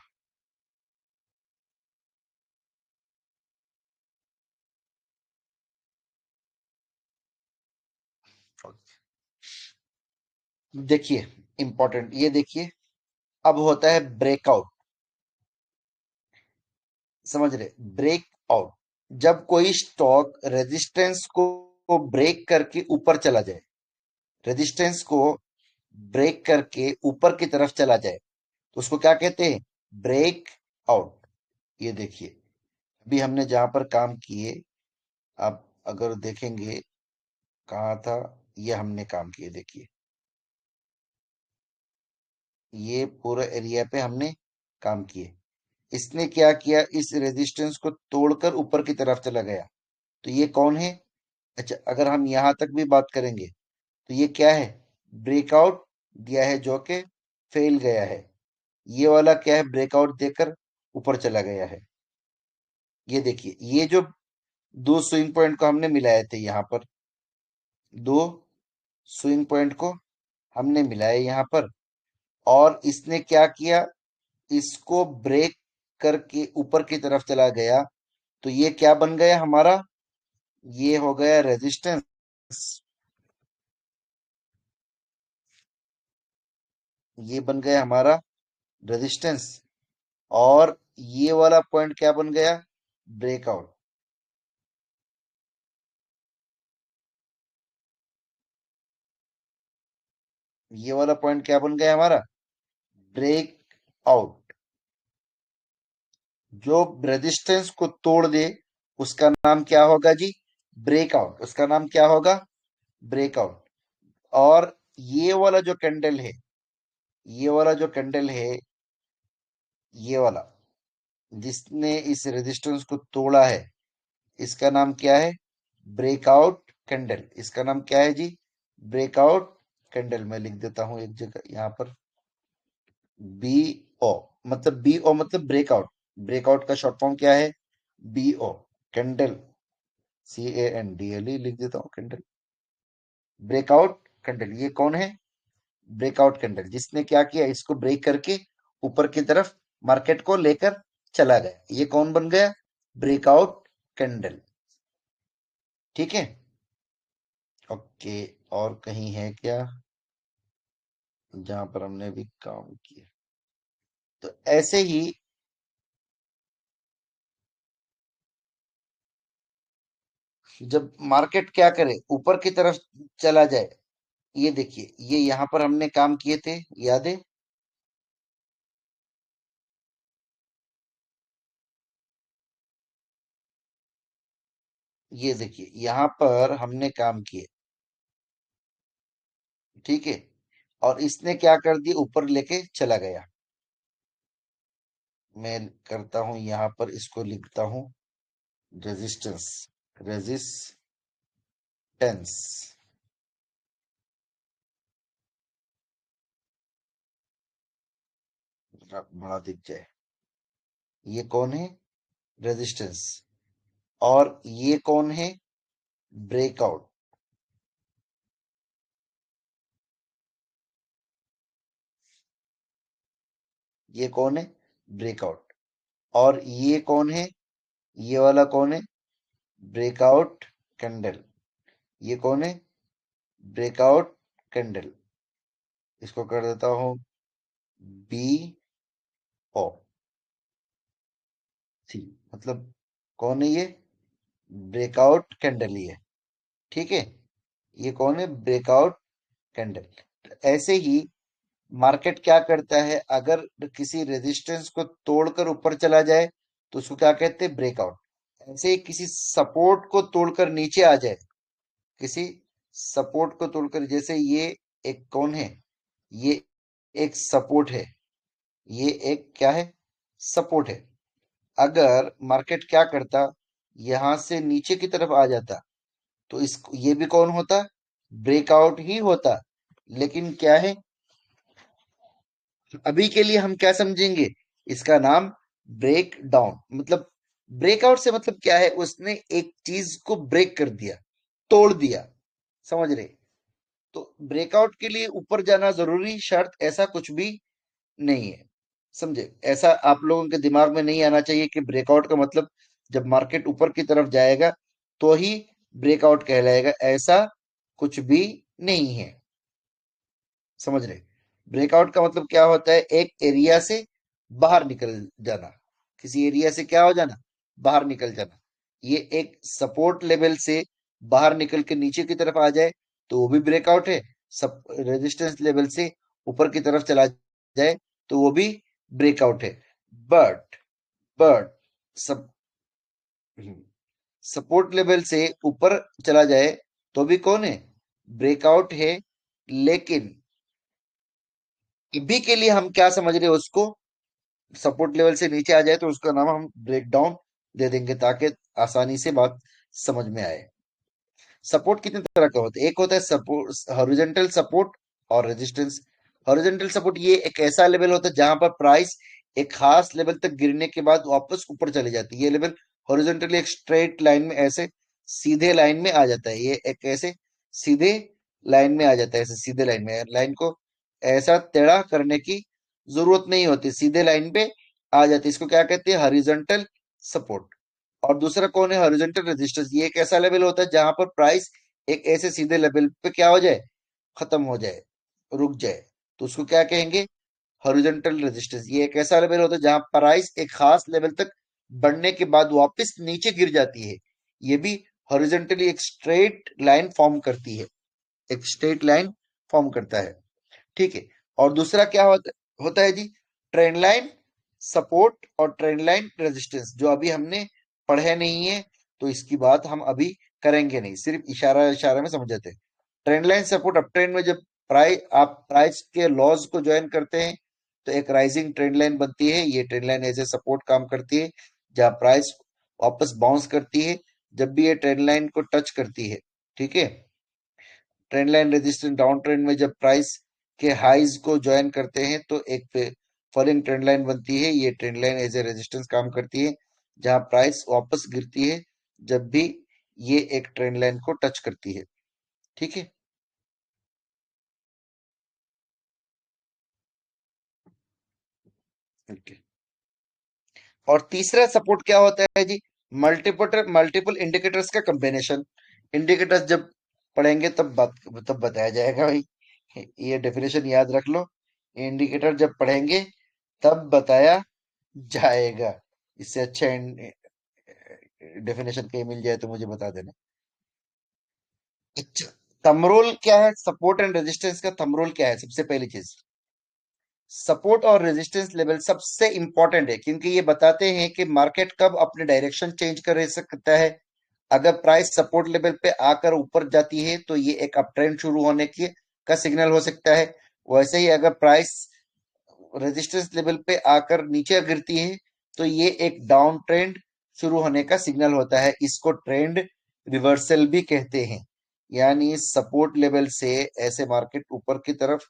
Speaker 1: देखिए इंपॉर्टेंट, ये देखिए अब होता है ब्रेकआउट। समझ रहे? ब्रेकआउट, जब कोई स्टॉक रेजिस्टेंस को ब्रेक करके ऊपर चला जाए, रेजिस्टेंस को ब्रेक करके ऊपर की तरफ चला जाए, तो उसको क्या कहते हैं, ब्रेक आउट। ये देखिए अभी हमने जहां पर काम किए, आप अगर देखेंगे कहाँ था, ये हमने काम किए देखिए, ये पूरा एरिया पे हमने काम किए। इसने क्या किया, इस रेजिस्टेंस को तोड़कर ऊपर की तरफ चला गया। तो ये कौन है? अच्छा अगर हम यहां तक भी बात करेंगे तो ये क्या है, ब्रेकआउट दिया है जो कि फेल गया है। ये वाला क्या है, ब्रेकआउट देकर ऊपर चला गया है। ये देखिए ये जो दो स्विंग पॉइंट को हमने मिलाए थे यहाँ पर, दो स्विंग पॉइंट को हमने मिलाया यहाँ पर, और इसने क्या किया, इसको ब्रेक करके ऊपर की तरफ चला गया। तो ये क्या बन गया हमारा, ये हो गया रेजिस्टेंस। ये बन गया हमारा रेजिस्टेंस। और ये वाला पॉइंट क्या बन गया, ब्रेकआउट। ये वाला पॉइंट क्या बन गया हमारा, ब्रेक आउट। जो रेजिस्टेंस को तोड़ दे उसका नाम क्या होगा जी, ब्रेकआउट। उसका नाम क्या होगा, ब्रेकआउट। और ये वाला जो कैंडल है, ये वाला जो कैंडल है, ये वाला जिसने इस रेजिस्टेंस को तोड़ा है, इसका नाम क्या है, ब्रेकआउट कैंडल। इसका नाम क्या है जी, ब्रेकआउट कैंडल। मैं लिख देता हूं एक जगह यहाँ पर, बी ओ, मतलब बी ओ मतलब ब्रेकआउट। ब्रेकआउट का शॉर्ट फॉर्म क्या है, बी ओ, कैंडल। CANDLE लिख देता हूँ, कैंडल, ब्रेकआउट कैंडल। ये कौन है, ब्रेकआउट कैंडल, जिसने क्या किया, इसको ब्रेक करके ऊपर की तरफ मार्केट को लेकर चला गया। ये कौन बन गया, ब्रेकआउट कैंडल। ठीक है, ओके। और कहीं है क्या जहां पर हमने भी काम किया, तो ऐसे ही जब मार्केट क्या करे, ऊपर की तरफ चला जाए, ये देखिए, ये यहां पर हमने काम किए थे, याद है, ये देखिए यहां पर हमने काम किए, ठीक है। और इसने क्या कर दिया, ऊपर लेके चला गया। मैं करता हूं यहां पर, इसको लिखता हूं रेजिस्टेंस, रेजिस्टेंस, बड़ा दिख जाए। ये कौन है, रेजिस्टेंस। और ये कौन है, ब्रेकआउट। ये कौन है, ब्रेकआउट। और ये कौन है, ये वाला कौन है, ब्रेकआउट कैंडल। ये कौन है, ब्रेकआउट कैंडल। इसको कर देता हूं बी ओ सी, मतलब कौन है ये, ब्रेकआउट कैंडल ही है। ठीक है, ये कौन है, ब्रेकआउट कैंडल। ऐसे ही मार्केट क्या करता है, अगर किसी रेजिस्टेंस को तोड़कर ऊपर चला जाए तो उसको क्या कहते हैं, ब्रेकआउट। ऐसे ही किसी सपोर्ट को तोड़कर नीचे आ जाए, किसी सपोर्ट को तोड़कर, जैसे ये एक कौन है, ये एक सपोर्ट है, ये एक क्या है, सपोर्ट है। अगर मार्केट क्या करता, यहां से नीचे की तरफ आ जाता, तो इस ये भी कौन होता, ब्रेकआउट ही होता। लेकिन क्या है, अभी के लिए हम क्या समझेंगे, इसका नाम ब्रेक डाउन। मतलब ब्रेकआउट से मतलब क्या है, उसने एक चीज को ब्रेक कर दिया, तोड़ दिया, समझ रहे। तो ब्रेकआउट के लिए ऊपर जाना जरूरी शर्त ऐसा कुछ भी नहीं है, समझे। ऐसा आप लोगों के दिमाग में नहीं आना चाहिए कि ब्रेकआउट का मतलब जब मार्केट ऊपर की तरफ जाएगा तो ही ब्रेकआउट कहलाएगा, ऐसा कुछ भी नहीं है, समझ रहे। ब्रेकआउट का मतलब क्या होता है, एक एरिया से बाहर निकल जाना, किसी एरिया से क्या हो जाना, बाहर निकल जाना। ये एक सपोर्ट लेवल से बाहर निकल के नीचे की तरफ आ जाए तो वो भी ब्रेकआउट है। सब रेजिस्टेंस लेवल से ऊपर की तरफ चला जाए तो वो भी ब्रेकआउट है। बट बट सब सपोर्ट लेवल से ऊपर चला जाए तो भी कौन है, ब्रेकआउट है। लेकिन अभी के लिए हम क्या समझ रहे हैं उसको, सपोर्ट लेवल से नीचे आ जाए तो उसका नाम हम ब्रेक डाउन दे देंगे, ताकि आसानी से बात समझ में आए। सपोर्ट कितने तरह का होता है, एक होता है सपोर्ट, हॉरिजॉन्टल सपोर्ट और रेजिस्टेंस। हॉरिजॉन्टल सपोर्ट ये एक ऐसा लेवल होता है जहां पर प्राइस एक खास लेवल तक गिरने के बाद वापस ऊपर चली जाती है। ये लेवल हॉरिजॉन्टली एक स्ट्रेट लाइन में, ऐसे सीधे लाइन में आ जाता है। ये एक ऐसे सीधे लाइन में आ जाता है, ऐसे सीधे लाइन में, लाइन को ऐसा टेढ़ा करने की जरूरत नहीं होती, सीधे लाइन पे आ जाती है। इसको क्या कहते हैं? Horizontal support. और दूसरा कौन है? Horizontal resistance. ये एक ऐसा लेवल होता है जहां पर प्राइस एक ऐसे सीधे लेवल पे क्या हो जाए, खत्म हो जाए, रुक जाए, तो उसको क्या कहेंगे? Horizontal resistance. ये एक ऐसा लेवल होता है जहां प्राइस एक खास लेवल तक बढ़ने के बाद वापस नीचे गिर जाती है। ये भी हॉरिजॉन्टली एक स्ट्रेट लाइन फॉर्म करती है, एक स्ट्रेट लाइन फॉर्म करता है। ठीक है। और दूसरा क्या होता है जी? ट्रेंड लाइन सपोर्ट और ट्रेंड लाइन रेजिस्टेंस, जो अभी हमने पढ़े नहीं है, तो इसकी बात हम अभी करेंगे नहीं, सिर्फ इशारा इशारा में समझ जाते हैं। Trend line support, up trend में जब प्राइस के लॉज को ज्वाइन करते हैं तो एक राइजिंग ट्रेंड लाइन बनती है। ये trend line as a support काम करती है, जहां प्राइस वापस बाउंस करती है जब भी ये ट्रेंड लाइन को टच करती है। ठीक है। Trend line resistance, down trend में जब प्राइस के हाइज को ज्वाइन करते हैं तो एक फॉलिंग ट्रेंड लाइन बनती है। ये trend line as a resistance काम करती है, जहां प्राइस वापस गिरती है जब भी ये एक ट्रेंड लाइन को टच करती है। ठीक है। ओके। और तीसरा सपोर्ट क्या होता है जी? मल्टीपल मल्टीपल इंडिकेटर्स का कॉम्बिनेशन। इंडिकेटर्स जब पढ़ेंगे तब बताया जाएगा भाई, ये डेफिनेशन याद रख लो। इंडिकेटर जब पढ़ेंगे तब बताया जाएगा। इससे अच्छा डेफिनेशन कहीं मिल जाए तो मुझे बता देना। अच्छा, थंब रूल क्या है? सपोर्ट एंड रेजिस्टेंस का थंब रूल क्या है? सबसे पहली चीज, सपोर्ट और रेजिस्टेंस लेवल सबसे इंपॉर्टेंट है, क्योंकि ये बताते हैं कि मार्केट कब अपने डायरेक्शन चेंज कर सकता है। अगर प्राइस सपोर्ट लेवल पे आकर ऊपर जाती है तो ये एक अप ट्रेंड शुरू होने की का सिग्नल हो सकता है। वैसे ही अगर प्राइस रेजिस्टेंस लेवल पे आकर नीचे गिरती है तो ये एक डाउन ट्रेंड शुरू होने का सिग्नल होता है। इसको ट्रेंड रिवर्सल भी कहते हैं। यानी सपोर्ट लेवल से ऐसे मार्केट ऊपर की तरफ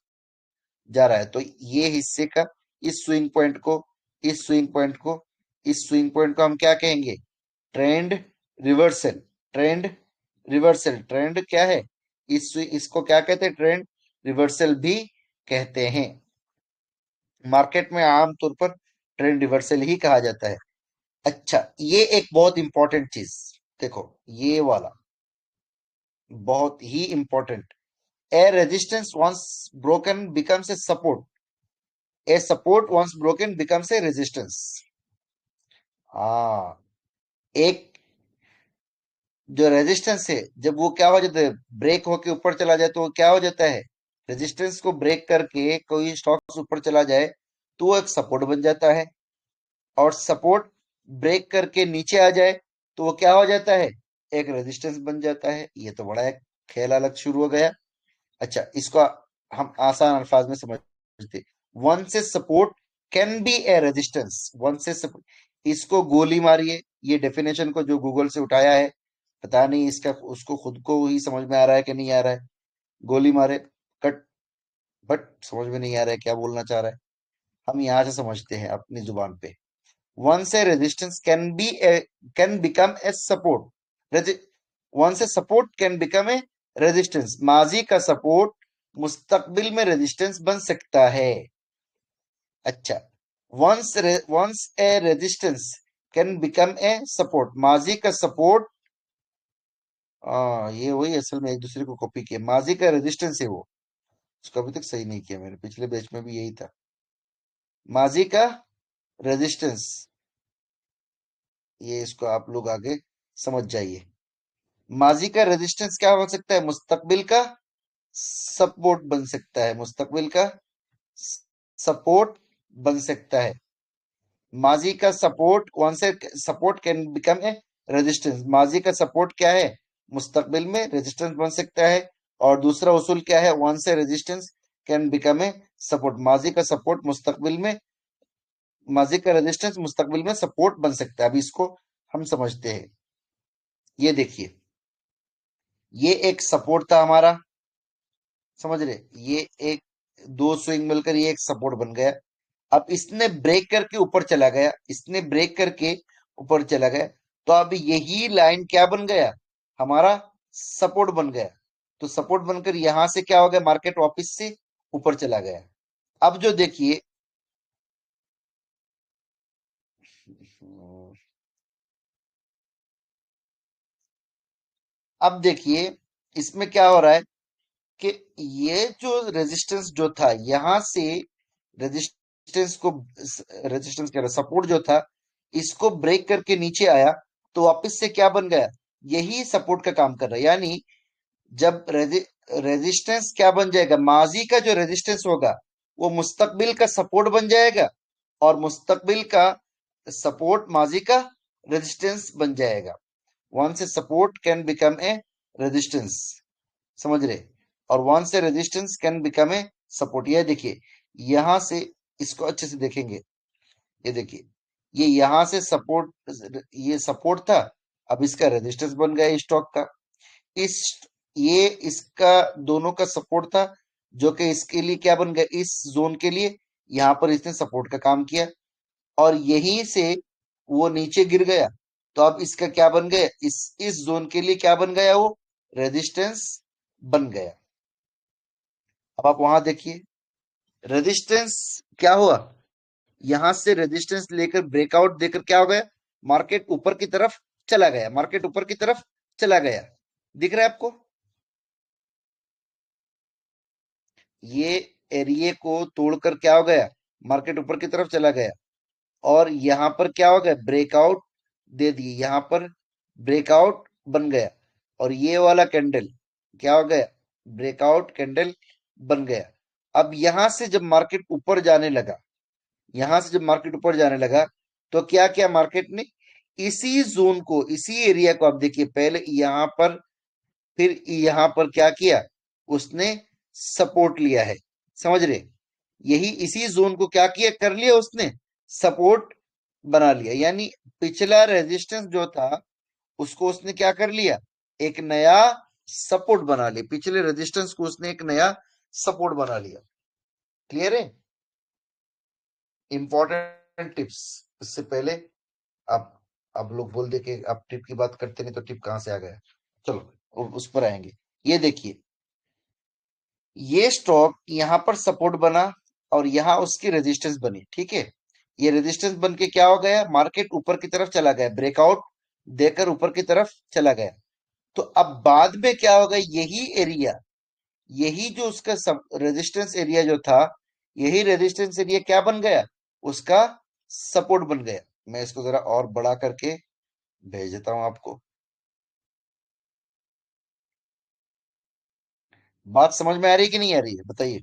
Speaker 1: जा रहा है तो ये हिस्से का, इस स्विंग पॉइंट को, इस स्विंग पॉइंट को, इस स्विंग पॉइंट को हम क्या कहेंगे? Trend reversal. Trend reversal, trend क्या है? इसको क्या कहते हैं? ट्रेंड रिवर्सल भी कहते हैं। मार्केट में आमतौर पर ट्रेंड रिवर्सल ही कहा जाता है। अच्छा, ये एक बहुत इंपॉर्टेंट चीज देखो, ये वाला बहुत ही important. A resistance once broken becomes a support, a support once broken becomes a resistance. हाँ, एक जो रेजिस्टेंस है जब वो क्या हो जाता है, ब्रेक होके ऊपर चला जाए तो वो क्या हो जाता है? रेजिस्टेंस को ब्रेक करके कोई स्टॉक्स ऊपर चला जाए तो वो एक सपोर्ट बन जाता है। और सपोर्ट ब्रेक करके नीचे आ जाए तो वो क्या हो जाता है? एक रेजिस्टेंस बन जाता है। ये तो बड़ा एक खेल अलग शुरू हो गया। अच्छा, इसको हम आसान अल्फाज में समझते, वन से support can be a resistance, one से इसको गोली मारिए। ये डेफिनेशन को जो गूगल से उठाया है, पता नहीं इसका उसको खुद को ही समझ में आ रहा है कि नहीं आ रहा है। गोली मारे, कट, बट समझ में नहीं आ रहा है क्या बोलना चाह रहा है। हम यहाँ से समझते हैं अपनी जुबान पे। once a resistance can become a support, once a support can become a resistance, माजी का सपोर्ट मुस्तकबिल में रेजिस्टेंस बन सकता है। अच्छा, once a resistance can become a support, माजी का सपोर्ट, ये वही असल में एक दूसरे को कॉपी किया। माजी का रेजिस्टेंस है वो, उसको अभी तक सही नहीं किया मैंने, पिछले बैच में भी यही था। माजी का रेजिस्टेंस, ये इसको आप लोग आगे समझ जाइए। माजी का रेजिस्टेंस क्या हो सकता है? मुस्तकबिल का सपोर्ट बन सकता है, मुस्तकबिल का सपोर्ट बन सकता है। माजी का सपोर्ट, वन से support can become a resistance, माजी का सपोर्ट क्या है? मुस्तकबिल में रेजिस्टेंस बन सकता है। और दूसरा उसूल क्या है? वन से resistance can become a support, माजी का सपोर्ट मुस्तकबिल में, माजी का रेजिस्टेंस मुस्तकबिल में सपोर्ट बन सकता है। अभी इसको हम समझते हैं। ये देखिए, ये एक सपोर्ट था हमारा, समझ रहे? ये एक, दो स्विंग मिलकर ये एक सपोर्ट बन गया। अब इसने ब्रेक करके ऊपर चला गया, इसने ब्रेक करके ऊपर चला गया, तो अब यही लाइन क्या बन गया? हमारा सपोर्ट बन गया। तो सपोर्ट बनकर यहां से क्या हो गया, मार्केट वापस से ऊपर चला गया। अब जो देखिए, अब देखिए इसमें क्या हो रहा है कि ये जो रेजिस्टेंस जो था यहां से, रेजिस्टेंस को, रेजिस्टेंस कह रहा सपोर्ट जो था, इसको ब्रेक करके नीचे आया, तो वापस से क्या बन गया, यही सपोर्ट का काम कर रहा है। यानी जब रेजिस्टेंस क्या बन जाएगा, माजी का जो रेजिस्टेंस होगा वो मुस्तकबिल का सपोर्ट बन जाएगा, और मुस्तकबिल का सपोर्ट माजी का रेजिस्टेंस बन जाएगा। वन से support can become a resistance, समझ रहे, और वन से resistance can become a support. ये देखिए, यहां से इसको अच्छे से देखेंगे, ये देखिए, ये यहां से सपोर्ट, ये सपोर्ट था, अब इसका रेजिस्टेंस बन गया स्टॉक का। इस ये इसका दोनों का सपोर्ट था, जो कि इसके लिए क्या बन गया, इस जोन के लिए यहां पर इसने सपोर्ट का काम किया, और यहीं से वो नीचे गिर गया, तो अब इसका क्या बन गया, इस जोन के लिए क्या बन गया, वो रेजिस्टेंस बन गया। अब आप वहां देखिए, रेजिस्टेंस क्या हुआ, यहां से रेजिस्टेंस लेकर ब्रेकआउट देकर क्या हो गया, मार्केट ऊपर की तरफ चला गया, मार्केट ऊपर की तरफ चला गया। दिख रहा है आपको, ये एरिया को तोड़कर क्या हो गया, मार्केट ऊपर की तरफ चला गया, और यहां पर क्या हो गया, ब्रेकआउट दे दिए, यहां पर ब्रेकआउट बन गया, और ये वाला कैंडल क्या हो गया, ब्रेकआउट कैंडल बन गया। अब यहां से जब मार्केट ऊपर जाने लगा, यहां से जब मार्केट ऊपर जाने लगा, तो क्या किया मार्केट ने, इसी जोन को, इसी एरिया को, आप देखिए पहले यहां पर, फिर यहां पर क्या किया, उसने सपोर्ट लिया है, समझ रहे, यही इसी जोन को क्या किया, कर लिया उसने, सपोर्ट बना लिया। यानी पिछला रेजिस्टेंस जो था उसको उसने क्या कर लिया, एक नया सपोर्ट बना लिया, पिछले रेजिस्टेंस को उसने एक नया सपोर्ट बना लिया। क्लियर है, इंपॉर्टेंट टिप्स। इससे पहले आप आप लोग बोल दे कि आप टिप की बात करते नहीं, तो टिप कहां से आ गया। चलो उस पर आएंगे। ये देखिए, ये स्टॉक यहां पर सपोर्ट बना, और यहां उसकी रेजिस्टेंस बनी, ठीक है, ये रेजिस्टेंस बन के क्या हो गया, मार्केट ऊपर की तरफ चला गया, ब्रेकआउट देकर ऊपर की तरफ चला गया। तो अब बाद में क्या होगा, यही एरिया, यही जो उसका रेजिस्टेंस एरिया जो था, यही रेजिस्टेंस एरिया क्या बन गया, उसका सपोर्ट बन गया। मैं इसको जरा और बड़ा करके भेज देता हूं आपको। बात समझ में आ रही है कि नहीं आ रही है, बताइए।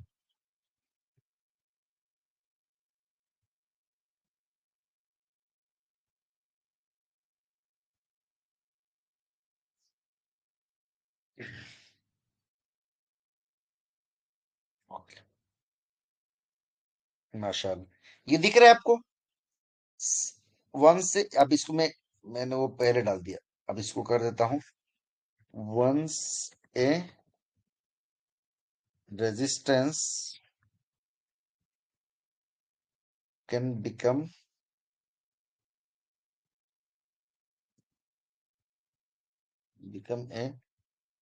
Speaker 1: ओके, माशाल्लाह, ये दिख रहा है आपको, वन से, अब इसको मैंने वो पहले डाल दिया, अब इसको कर देता हूं, once a resistance can become a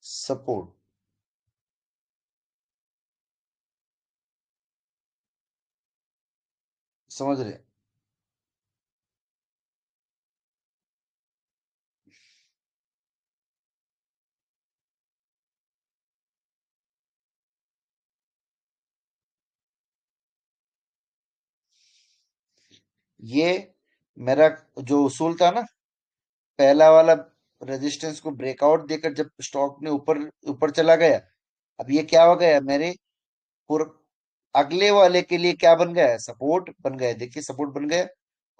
Speaker 1: support, समझ रहे, ये मेरा जो उसूल था ना, पहला वाला रेजिस्टेंस को ब्रेकआउट देकर जब स्टॉक ने ऊपर ऊपर चला गया, अब ये क्या हो गया, मेरे पूर अगले वाले के लिए क्या बन गया, सपोर्ट बन गया, देखिए सपोर्ट बन गया,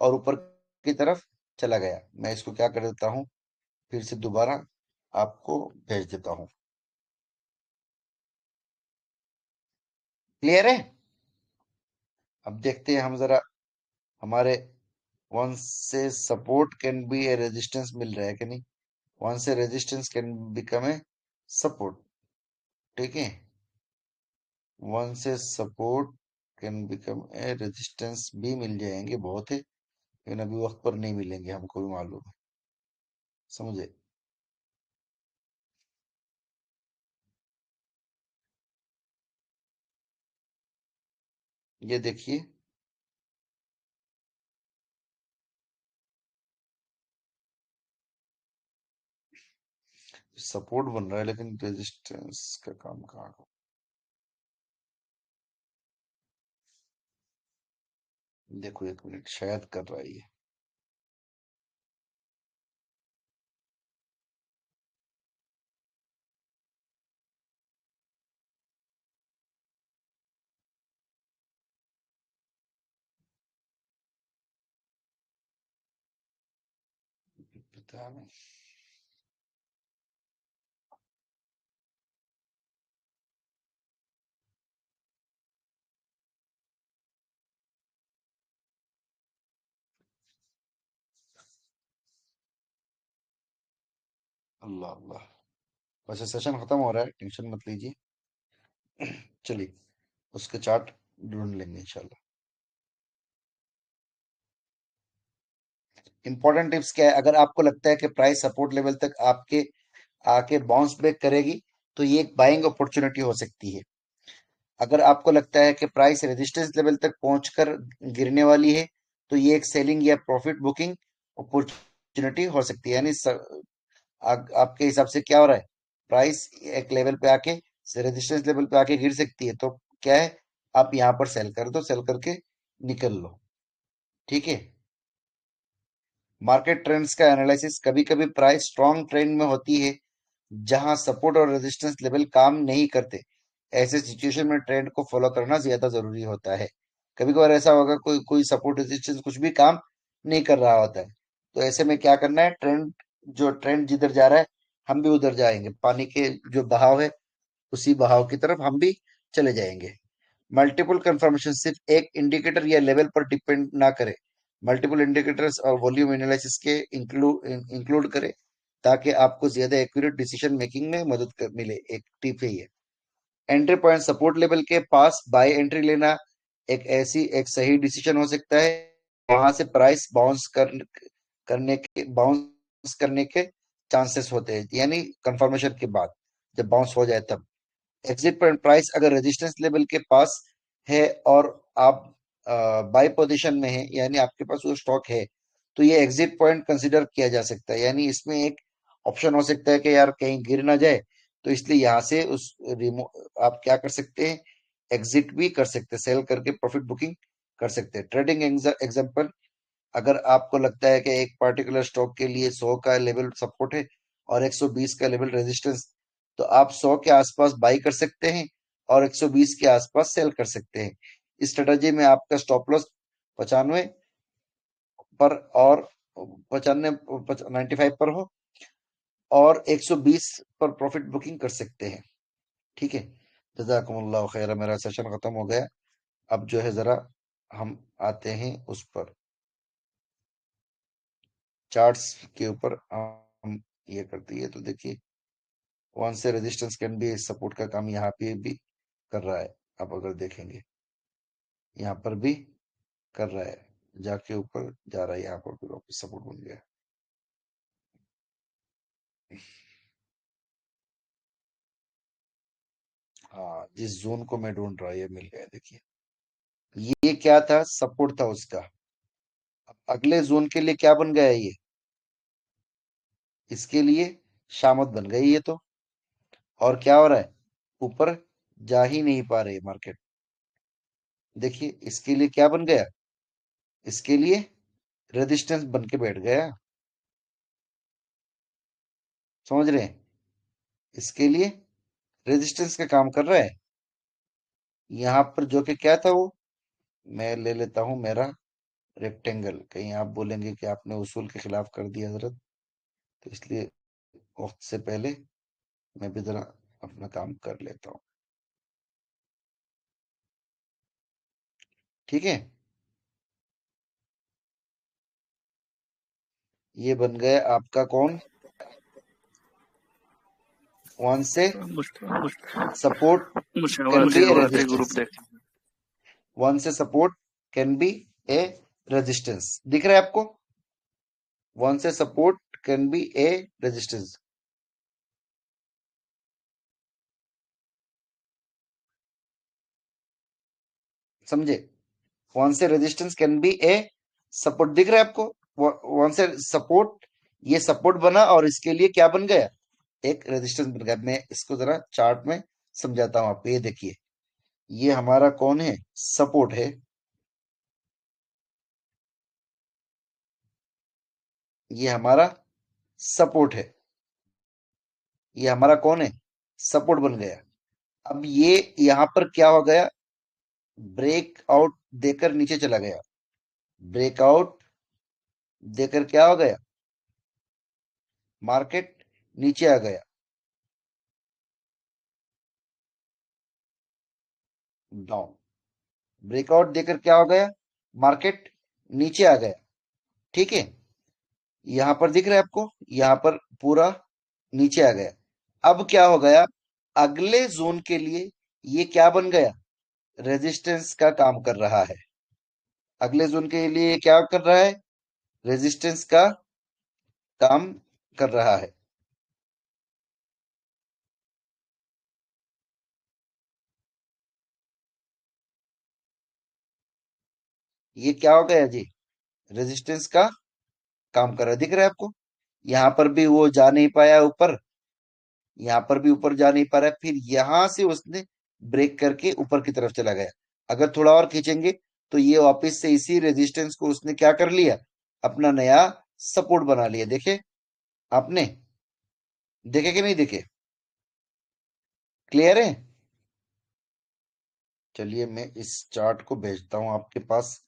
Speaker 1: और ऊपर की तरफ चला गया। मैं इसको क्या कर देता हूँ, फिर से दोबारा आपको भेज देता हूँ। क्लियर है, अब देखते हैं हम जरा, हमारे वन से support can be a resistance मिल रहा है कि नहीं, वन से resistance can become a support, ठीक है, वन से support can become a resistance भी मिल जाएंगे, बहुत है, लेकिन अभी वक्त पर नहीं मिलेंगे, हमको भी मालूम है, समझे। ये देखिए, सपोर्ट बन रहा है लेकिन रेजिस्टेंस का काम कहाँ का? देखो एक मिनट, शायद कर रहा है ये। पता नहीं। अल्लाह अल्लाह। वैसे सेशन खत्म हो रहा है, टेंशन मत लीजिए। चलिए, उसके चार्ट ढूंढ लेंगे इंशाल्लाह। इंपॉर्टेंट टिप्स क्या है, अगर आपको लगता है कि प्राइस सपोर्ट लेवल तक आपके आके बाउंस बैक करेगी, तो ये एक बाइंग अपॉर्चुनिटी हो सकती है। अगर आपको लगता है कि प्राइस रेजिस्टेंस लेवल तक पहुंचकर गिरने वाली है, तो ये एक सेलिंग या प्रॉफिट बुकिंग अपॉर्चुनिटी हो सकती है। यानी आपके हिसाब से क्या हो रहा है, प्राइस एक लेवल पे आके रेजिस्टेंस लेवल पे आके गिर सकती है, तो क्या है, आप यहाँ पर सेल कर दो, सेल करके निकल लो। ठीक है। मार्केट ट्रेंड्स का एनालिसिस, कभी कभी प्राइस स्ट्रॉन्ग ट्रेंड में होती है जहां सपोर्ट और रेजिस्टेंस लेवल काम नहीं करते। ऐसे सिचुएशन में ट्रेंड को फॉलो करना ज्यादा जरूरी होता है। कभी कभार ऐसा होगा, कोई कोई सपोर्ट रेजिस्टेंस कुछ भी काम नहीं कर रहा होता है, तो ऐसे में क्या करना है, ट्रेंड जिधर जा रहा है, हम भी उधर जाएंगे। पानी के जो बहाव है, उसी बहाव की तरफ हम भी चले जाएंगे। मल्टीपल कंफर्मेशन सिर्फ एक इंडिकेटर या लेवल पर डिपेंड ना करे, मल्टीपल इंडिकेटर्स और वॉल्यूम एनालिसिस के इंक्लूड करे, ताकि आपको ज्यादा एक्यूरेट डिसीजन मेकिंग में मिले। एक टिप है ये। एंट्री पॉइंट, सपोर्ट लेवल के पास बाय एंट्री लेना एक सही डिसीजन हो सकता है। वहां से प्राइस बाउंस करने के चांसेस होते हैं, यानी कंफर्मेशन के बाद जब बाउंस हो जाए तब। एग्जिट पॉइंट, प्राइस अगर रेजिस्टेंस लेवल के पास है और आप बाय पोजीशन में है, यानी आपके पास वो स्टॉक है, तो ये एग्जिट पॉइंट कंसीडर किया जा सकता है। यानी इसमें एक ऑप्शन हो सकता है कि यार कहीं गिर ना जाए, तो इसलिए यहाँ से उस रिमो आप क्या कर सकते हैं, एग्जिट भी कर सकते हैं, सेल करके प्रॉफिट बुकिंग कर सकते हैं। ट्रेडिंग एग्जांपल, अगर आपको लगता है कि एक पर्टिकुलर स्टॉक के लिए 100 का लेवल सपोर्ट है और 120 का लेवल रेजिस्टेंस, तो आप 100 के आसपास बाई कर सकते हैं और 120 के आसपास सेल कर सकते हैं। इस स्ट्रेटजी में आपका स्टॉप लॉस 95 पर और 95 पर हो, और 120 पर प्रॉफिट बुकिंग कर सकते हैं। ठीक है। जजाकुमुल्लाह खैर, मेरा सेशन खत्म हो गया। अब जो है जरा हम आते हैं उस पर, चार्ट्स के ऊपर हम ये करती है। तो देखिए, वन से रेजिस्टेंस कैन भी सपोर्ट का काम यहाँ पे भी कर रहा है। आप अगर देखेंगे, यहाँ पर भी कर रहा है, जाके ऊपर जा रहा है, यहाँ पर भी वापस सपोर्ट बन गया। हाँ, जिस जोन को मैं ढूंढ रहा, ये मिल गया। देखिए, ये क्या था, सपोर्ट था उसका। अब अगले जोन के लिए क्या बन गया ये, इसके लिए शामत बन गई ये तो। और क्या हो रहा है, ऊपर जा ही नहीं पा रही मार्केट। देखिए, इसके लिए क्या बन गया, इसके लिए रेजिस्टेंस बन के बैठ गया। समझ रहे हैं, इसके लिए रेजिस्टेंस का काम कर रहा है। यहाँ पर जो कि क्या था वो, मैं ले लेता हूं मेरा रेक्टेंगल, कहीं आप बोलेंगे कि आपने उसूल के खिलाफ कर दिया हजरत, तो इसलिए वक्त से पहले मैं भी जरा अपना काम कर लेता हूँ। ठीक है, ये बन गया आपका कौन, वन से सपोर्ट
Speaker 2: मुशावरा
Speaker 1: कैन
Speaker 2: के
Speaker 1: बी ए
Speaker 2: बाद ग्रुप
Speaker 1: रेजिस्टेंस,
Speaker 2: देख।
Speaker 1: वन से support can be a resistance, दिख रहा है आपको, वन से support can be a resistance. समझे। वन से resistance can be a support, दिख रहा है आपको? वन से सपोर्ट, ये सपोर्ट बना और इसके लिए क्या बन गया, एक रेजिस्टेंस बन गया। मैं इसको जरा चार्ट में समझाता हूं आपको। ये देखिए, ये हमारा कौन है, सपोर्ट है। ये हमारा सपोर्ट है। ये हमारा कौन है, सपोर्ट बन गया। अब ये यहां पर क्या हो गया, ब्रेकआउट देकर नीचे चला गया। ब्रेकआउट देकर क्या हो गया, मार्केट नीचे आ गया, डाउन। ब्रेकआउट देकर क्या हो गया, मार्केट नीचे आ गया। ठीक है, यहां पर दिख रहा है आपको, यहां पर पूरा नीचे आ गया। अब क्या हो गया, अगले जोन के लिए ये क्या बन गया, रेजिस्टेंस का काम कर रहा है। अगले जोन के लिए ये क्या कर रहा है, रेजिस्टेंस का काम कर रहा है। ये क्या हो गया जी, रेजिस्टेंस का काम कर रहा है, दिख रहा है आपको? यहां पर भी वो जा नहीं पाया ऊपर, यहां पर भी ऊपर जा नहीं पा रहा है, फिर यहां से उसने ब्रेक करके ऊपर की तरफ चला गया। अगर थोड़ा और खींचेंगे तो ये वापस से इसी रेजिस्टेंस को उसने क्या कर लिया, अपना नया सपोर्ट बना लिया। देखे आपने, देखे कि नहीं देखे, क्लियर है? चलिए मैं इस चार्ट को भेजता हूं आपके पास।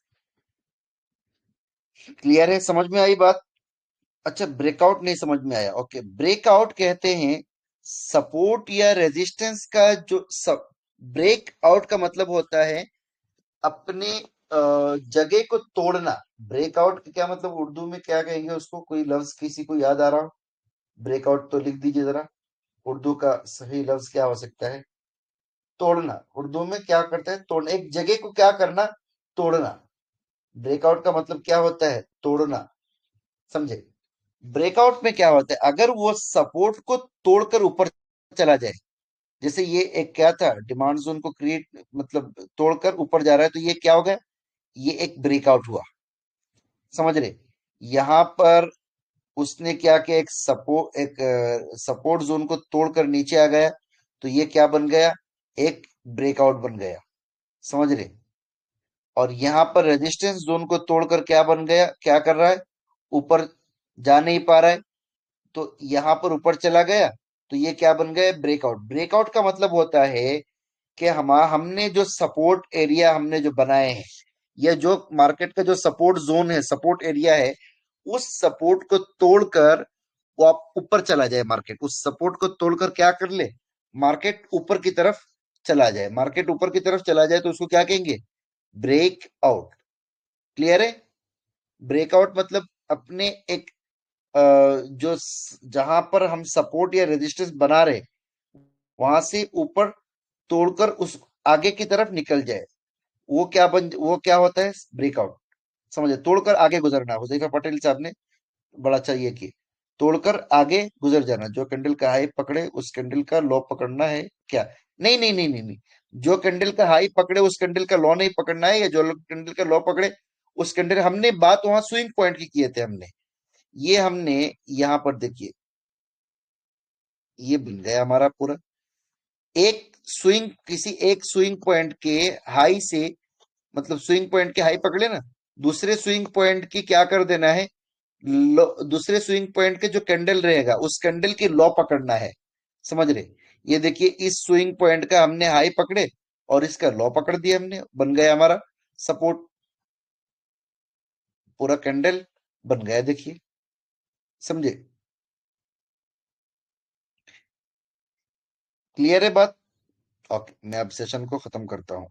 Speaker 1: क्लियर है, समझ में आई बात? अच्छा, ब्रेकआउट नहीं समझ में आया, ओके। ब्रेकआउट कहते हैं सपोर्ट या रेजिस्टेंस का जो ब्रेकआउट का मतलब होता है अपने जगह को तोड़ना। ब्रेकआउट का क्या मतलब, उर्दू में क्या कहेंगे उसको, कोई लफ्ज किसी को याद आ रहा हो? ब्रेकआउट तो लिख दीजिए जरा, उर्दू का सही लफ्ज क्या हो सकता है? तोड़ना। उर्दू में क्या करता है, तोड़ना, एक जगह को क्या करना, तोड़ना। ब्रेकआउट का मतलब क्या होता है, तोड़ना, समझे? ब्रेकआउट में क्या होता है, अगर वो सपोर्ट को तोड़कर ऊपर चला जाए, जैसे ये एक क्या था, डिमांड जोन को क्रिएट मतलब तोड़कर ऊपर जा रहा है, तो ये क्या हो गया, ये एक ब्रेकआउट हुआ, समझ रहे? यहां पर उसने क्या किया, एक सपोर्ट जोन को तोड़कर नीचे आ गया, तो ये क्या बन गया, एक ब्रेकआउट बन गया, समझ रहे? और यहां पर रेजिस्टेंस जोन को तोड़कर क्या बन गया, क्या कर रहा है, ऊपर जा नहीं पा रहा है, तो यहां पर ऊपर चला गया, तो ये क्या बन गया, ब्रेकआउट। ब्रेकआउट का मतलब होता है कि हमने जो सपोर्ट एरिया हमने जो बनाए हैं, या जो मार्केट का जो सपोर्ट जोन है, सपोर्ट एरिया है, उस सपोर्ट को तोड़कर वो आप ऊपर चला जाए, मार्केट उस सपोर्ट को तोड़कर क्या कर ले, मार्केट ऊपर की तरफ चला जाए। मार्केट ऊपर की तरफ चला जाए तो उसको क्या कहेंगे, ब्रेक आउट। क्लियर है? ब्रेकआउट मतलब अपने एक जहां पर हम सपोर्ट या रेजिस्टेंस बना रहे, वहां से ऊपर तोड़कर उस आगे की तरफ निकल जाए, वो क्या होता है, ब्रेकआउट। समझे? तोड़कर आगे गुजरना। हुजैफा पटेल साहब ने बड़ा अच्छा ये किया, तोड़कर आगे गुजर जाना। जो कैंडल का हाई पकड़े उस कैंडल का लो पकड़ना है क्या? नहीं नहीं नहीं नहीं नहीं, जो कैंडल का हाई पकड़े उस कैंडल का लो नहीं पकड़ना है, या जो कैंडल का लो पकड़े उस कैंडल, हमने बात वहां स्विंग पॉइंट की किए थे हमने। ये हमने यहाँ पर देखिए, ये बन गया हमारा पूरा एक स्विंग, किसी एक स्विंग पॉइंट के हाई से, मतलब स्विंग पॉइंट के हाई पकड़े ना, दूसरे स्विंग पॉइंट की क्या कर देना है, दूसरे स्विंग पॉइंट के जो कैंडल रहेगा उस कैंडल की लो पकड़ना है, समझ रहे? ये देखिए, इस स्विंग पॉइंट का हमने हाई पकड़े और इसका लो पकड़ दिया हमने, बन गया हमारा सपोर्ट, पूरा कैंडल बन गया, देखिए, समझे? क्लियर है बात? ओके, मैं अब सेशन को खत्म करता हूं।